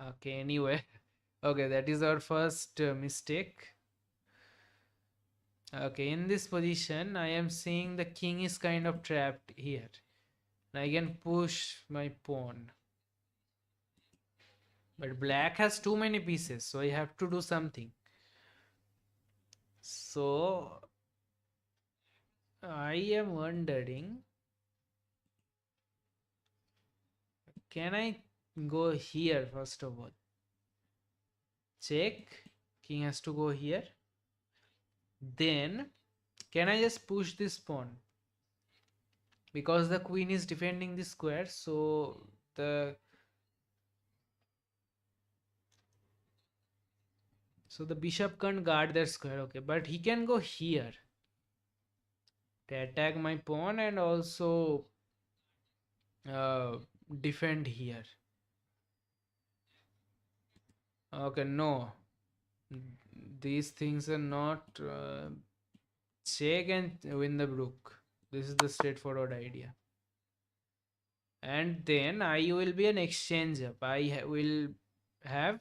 Speaker 1: Okay, anyway. Okay, that is our first mistake. Okay, in this position, I am seeing the king is kind of trapped here. I can push my pawn. But black has too many pieces, so I have to do something. So I am wondering, can I go here first of all? Check. King has to go here. Then, can I just push this pawn? Because the queen is defending the square, so the bishop can't guard that square. Okay, but he can go here to attack my pawn and also uh, defend here. Okay, no, these things are not check and win the rook. This is the straightforward idea. And then I will be an exchange up. Will have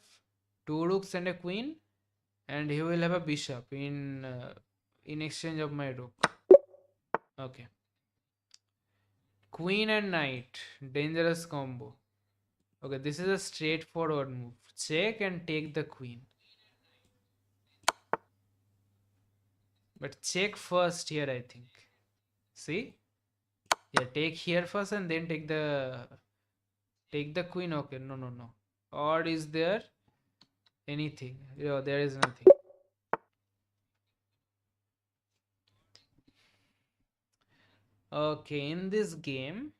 Speaker 1: two rooks and a queen, and he will have a bishop in exchange of my rook. Okay, queen and knight, dangerous combo. Okay, this is a straightforward move. Check and take the queen. But check first here, I think. See? Yeah, take here first and then take the queen. Okay, no, no, no. Or is there anything? Yeah, there is nothing. Okay, in this game,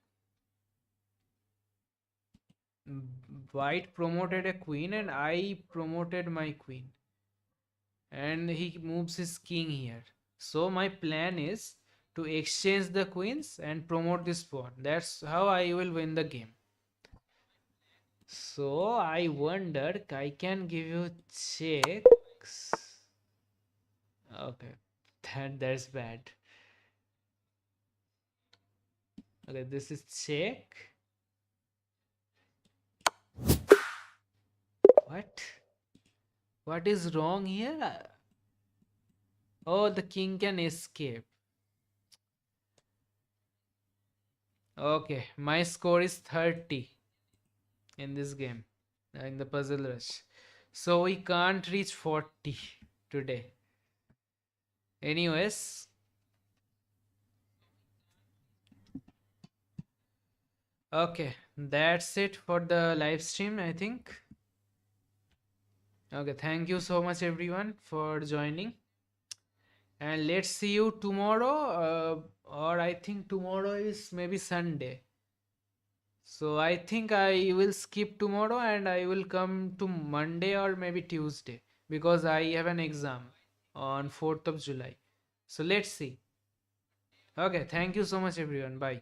Speaker 1: White promoted a queen and I promoted my queen. And he moves his king here. So my plan is to exchange the queens and promote this pawn. That's how I will win the game. So I wonder I can give you checks. Okay, that's bad. Okay, this is check. What? What is wrong here? Oh, the king can escape. Okay, my score is 30 in this game, in the puzzle rush. So we can't reach 40 today. Anyways, okay, that's it for the live stream, I think. Okay, thank you so much everyone for joining. And let's see you tomorrow, or I think tomorrow is maybe Sunday. So I think I will skip tomorrow and I will come to Monday or maybe Tuesday because I have an exam on 4th of July. So let's see. Okay, thank you so much everyone. Bye.